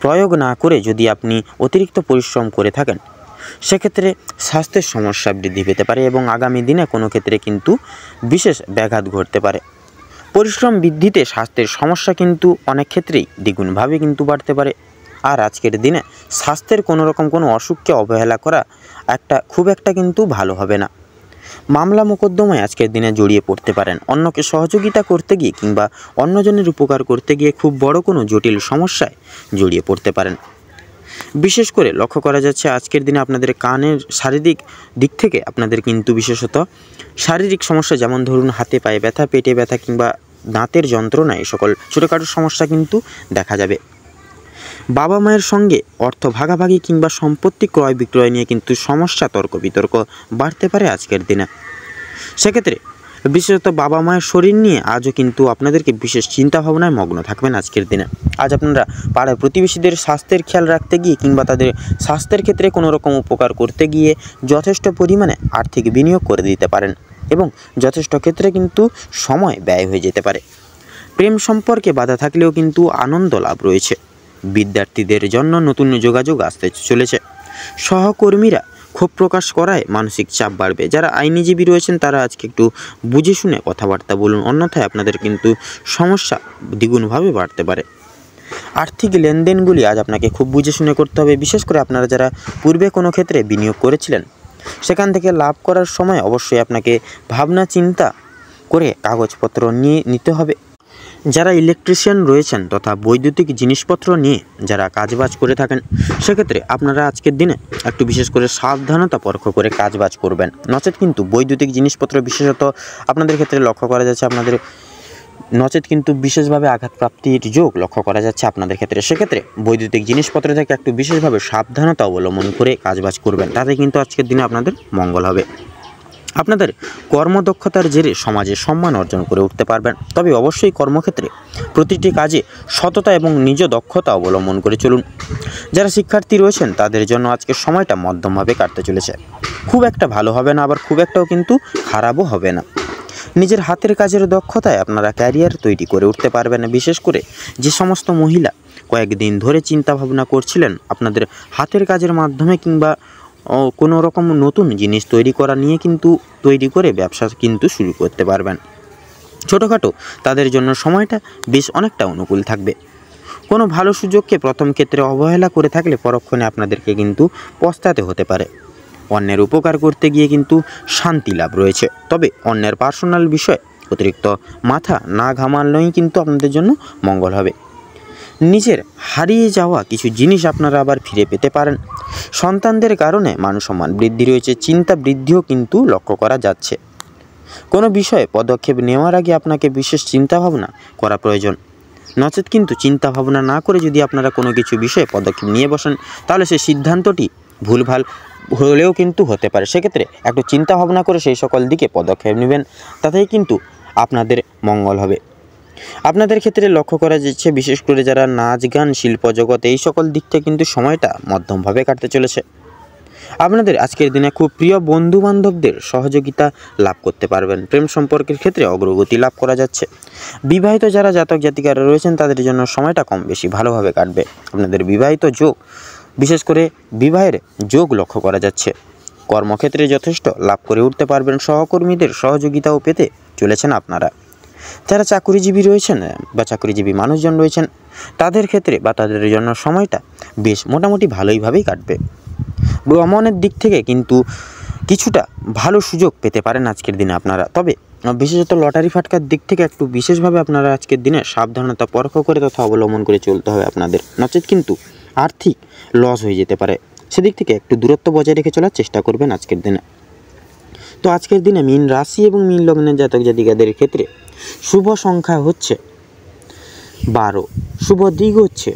Speaker 1: প্রয়োগ না করে যদি আপনি অতিরিক্ত পরিশ্রম করে থাকেন, সেক্ষেত্রে স্বাস্থ্যের সমস্যা বৃদ্ধি পেতে পারে এবং আগামী দিনে কোনো ক্ষেত্রে কিন্তু বিশেষ ব্যাঘাত ঘটতে পারে। পরিশ্রম বৃদ্ধিতে স্বাস্থ্যের সমস্যা কিন্তু অনেক ক্ষেত্রেই দ্বিগুণভাবে কিন্তু বাড়তে পারে। আর আজকের দিনে স্বাস্থ্যের কোনো রকম কোনো অসুখকে অবহেলা করা খুব একটা কিন্তু ভালো হবে না। মামলা মোকদ্দমায় আজকের দিনে জড়িয়ে পড়তে পারেন। অন্যকে সহযোগিতা করতে গিয়ে কিংবা অন্যজনের উপকার করতে গিয়ে খুব বড় কোনো জটিল সমস্যায় জড়িয়ে পড়তে পারেন। বিশেষ করে লক্ষ্য করা যাচ্ছে আজকের দিনে আপনাদের কানের শারীরিক দিক থেকে আপনাদের কিন্তু বিশেষত শারীরিক সমস্যা, যেমন ধরুন হাতে পায়ে ব্যথা, পেটে ব্যথা কিংবা দাঁতের যন্ত্রণা, এই সকল ছোটোখাটো সমস্যা কিন্তু দেখা যাবে। বাবা মায়ের সঙ্গে অর্থ ভাগাভাগি কিংবা সম্পত্তি ক্রয় বিক্রয় নিয়ে কিন্তু সমস্যা, তর্ক বিতর্ক বাড়তে পারে আজকের দিনে। সেক্ষেত্রে বিশেষত বাবা মায়ের শরীর নিয়ে আজও কিন্তু আপনাদেরকে বিশেষ চিন্তাভাবনায় মগ্ন থাকবেন আজকের দিনে। আজ আপনারা পাড়ার প্রতিবেশীদের স্বাস্থ্যের খেয়াল রাখতে গিয়ে কিংবা তাদের স্বাস্থ্যের ক্ষেত্রে কোনো রকম উপকার করতে গিয়ে যথেষ্ট পরিমাণে আর্থিক বিনিয়োগ করে দিতে পারেন এবং যথেষ্ট ক্ষেত্রে কিন্তু সময় ব্যয় হয়ে যেতে পারে। প্রেম সম্পর্কে বাধা থাকলেও কিন্তু আনন্দ লাভ রয়েছে। বিদ্যার্থীদের জন্য নতুন যোগাযোগ আসতে চলেছে। সহকর্মীরা ক্ষোভ প্রকাশ করায় মানসিক চাপ বাড়বে। যারা আইনজীবী রয়েছেন তারা আজকে একটু বুঝে শুনে কথাবার্তা বলুন, অন্যথায় আপনাদের কিন্তু সমস্যা দ্বিগুণভাবে বাড়তে পারে। আর্থিক লেনদেনগুলি আজ আপনাকে খুব বুঝে শুনে করতে হবে। বিশেষ করে আপনারা যারা পূর্বে কোনো ক্ষেত্রে বিনিয়োগ করেছিলেন, সেখান থেকে লাভ করার সময় অবশ্যই আপনাকে ভাবনা চিন্তা করে কাগজপত্র নিতে হবে। যারা ইলেকট্রিশিয়ান রয়েছেন তথা বৈদ্যুতিক জিনিসপত্র নিয়ে যারা কাজবাজ করে থাকেন, সেক্ষেত্রে আপনারা আজকের দিনে একটু বিশেষ করে সাবধানতা পরখ করে কাজবাজ করবেন। নচেত কিন্তু বৈদ্যুতিক জিনিসপত্র বিশেষত আপনাদের ক্ষেত্রে লক্ষ্য করা যাচ্ছে নচেত কিন্তু বিশেষভাবে আঘাতপ্রাপ্তির যোগ লক্ষ্য করা যাচ্ছে আপনাদের ক্ষেত্রে। সেক্ষেত্রে বৈদ্যুতিক জিনিসপত্র থেকে একটু বিশেষভাবে সাবধানতা অবলম্বন করে কাজবাজ করবেন, তাতে কিন্তু আজকের দিনে আপনাদের মঙ্গল হবে। আপনাদের কর্মদক্ষতার জেরে সমাজে সম্মান অর্জন করে উঠতে পারবেন। তবে অবশ্যই কর্মক্ষেত্রে প্রতিটি কাজে সততা এবং নিজ দক্ষতা অবলম্বন করে চলুন। যারা শিক্ষার্থী রয়েছেন তাদের জন্য আজকের সময়টা মধ্যমভাবে কাটতে চলেছে। খুব একটা ভালো হবে না, আবার খুব একটাও কিন্তু খারাপও হবে না। নিজের হাতের কাজের দক্ষতায় আপনারা ক্যারিয়ার তৈরি করে উঠতে পারবেন। বিশেষ করে যে সমস্ত মহিলা কয়েকদিন ধরে চিন্তা ভাবনা করছিলেন আপনাদের হাতের কাজের মাধ্যমে কিংবা কোনো রকম নতুন জিনিস তৈরি করে ব্যবসা কিন্তু শুরু করতে পারবেন। ছোটোখাটো তাদের জন্য সময়টা বেশ অনেকটা অনুকূল থাকবে। কোনো ভালো সুযোগকে প্রথম ক্ষেত্রে অবহেলা করে থাকলে পরক্ষণে আপনাদেরকে কিন্তু পস্তাতে হতে পারে। অন্যের উপকার করতে গিয়ে কিন্তু শান্তি লাভ রয়েছে। তবে অন্যের পার্সোনাল বিষয়ে অতিরিক্ত মাথা না ঘামালেই কিন্তু আপনাদের জন্য মঙ্গল হবে। নিজের হারিয়ে যাওয়া কিছু জিনিস আপনারা আবার ফিরে পেতে পারেন। সন্তানদের কারণে মানসম্মান বৃদ্ধি রয়েছে, চিন্তা বৃদ্ধিও কিন্তু লক্ষ্য করা যাচ্ছে। কোনো বিষয়ে পদক্ষেপ নেওয়ার আগে আপনাকে বিশেষ চিন্তাভাবনা করা প্রয়োজন। নচেত কিন্তু চিন্তাভাবনা না করে যদি আপনারা কোনো কিছু বিষয়ে পদক্ষেপ নিয়ে বসেন, তাহলে সেই সিদ্ধান্তটি ভুলভাল হলেও কিন্তু হতে পারে। সেক্ষেত্রে একটু চিন্তাভাবনা করে সেই সকল দিকে পদক্ষেপ নেবেন, তাতেই কিন্তু আপনাদের মঙ্গল হবে। আপনাদের ক্ষেত্রে লক্ষ্য করা যাচ্ছে বিশেষ করে যারা নাচ গান শিল্প জগৎ এই সকল দিক থেকে কিন্তু সময়টা মধ্যমভাবে কাটতে চলেছে। আপনাদের আজকের দিনে খুব প্রিয় বন্ধু বান্ধবদের সহযোগিতা লাভ করতে পারবেন। প্রেম সম্পর্কের ক্ষেত্রে অগ্রগতি লাভ করা যাচ্ছে। বিবাহিত যারা জাতক জাতিকারা রয়েছেন তাদের জন্য সময়টা কম বেশি ভালোভাবে কাটবে। আপনাদের বিবাহিত যোগ, বিশেষ করে বিবাহের যোগ লক্ষ্য করা যাচ্ছে। কর্মক্ষেত্রে যথেষ্ট লাভ করে উঠতে পারবেন। সহকর্মীদের সহযোগিতাও পেতে চলেছেন আপনারা। যারা চাকরিজীবী রয়েছেন বা চাকরিজীবী মানুষজন রয়েছেন তাদের ক্ষেত্রে বা তাদের জন্য সময়টা বেশ মোটামুটি ভালোইভাবেই কাটবে। ভ্রমণের দিক থেকে কিন্তু কিছুটা ভালো সুযোগ পেতে পারেন আজকের দিনে আপনারা। তবে বিশেষত লটারি ফাটকার দিক থেকে একটু বিশেষভাবে আপনারা আজকের দিনে সাবধানতা পরখ করে তথা অবলম্বন করে চলতে হবে আপনাদের, নচেত কিন্তু আর্থিক লস হয়ে যেতে পারে। সেদিক থেকে একটু দূরত্ব বজায় রেখে চলার চেষ্টা করবেন আজকের দিনে। তো আজকের দিনে মীন রাশি এবং মীন লগ্নের জাতক জাতিকাদের ক্ষেত্রে শুভ সংখ্যা হচ্ছে 12, শুভ দিক হচ্ছে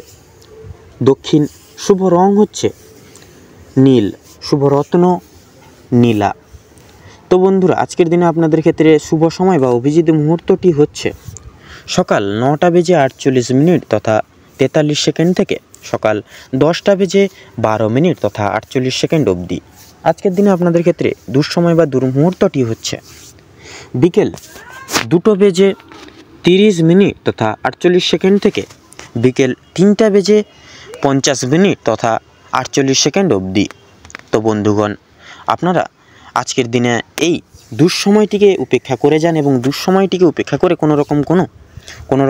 Speaker 1: দক্ষিণ, শুভ রং হচ্ছে নীল, শুভ রত্ন নীলা। তো বন্ধুরা আজকের দিনে আপনাদের ক্ষেত্রে শুভ সময় বা অভিজিৎ মুহূর্তটি হচ্ছে সকাল 9:48 তথা 43 সেকেন্ড থেকে সকাল 10:12 তথা 48 সেকেন্ড অবধি। আজকের দিনে আপনাদের ক্ষেত্রে দুঃসময় বা দুর্মুহূর্তটি হচ্ছে বিকেল 2:30 তথা 48 থেকে বিকেল 3:50 তথা 48 অবধি। তো বন্ধুগণ, আপনারা আজকের দিনে এই দুঃসময়টিকে উপেক্ষা করে যান এবং দুঃসময়টিকে উপেক্ষা করে কোনো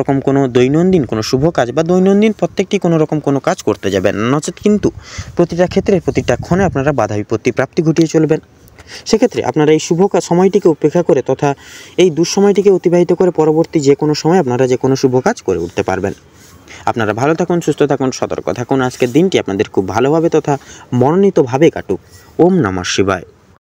Speaker 1: রকম কোনো দৈনন্দিন কোনো শুভ কাজ বা দৈনন্দিন প্রত্যেকটি কোনো রকম কোনো কাজ করতে যাবেন, নচেত কিন্তু প্রতিটা ক্ষেত্রে প্রতিটা ক্ষণে আপনারা বাধা বিপত্তি প্রাপ্তি ঘটিয়ে চলবেন। সেক্ষেত্রে আপনারা এই শুভ সময়টিকে উপেক্ষা করে তথা এই দুঃসময়টিকে অতিবাহিত করে পরবর্তী যে কোনো সময় আপনারা যে কোনো শুভ কাজ করে উঠতে পারবেন। আপনারা ভালো থাকুন, সুস্থ থাকুন, সতর্ক থাকুন। আজকের দিনটি আপনাদের খুব ভালোভাবে তথা মনোনীতভাবে কাটুক। ওম নমঃ শিবায়।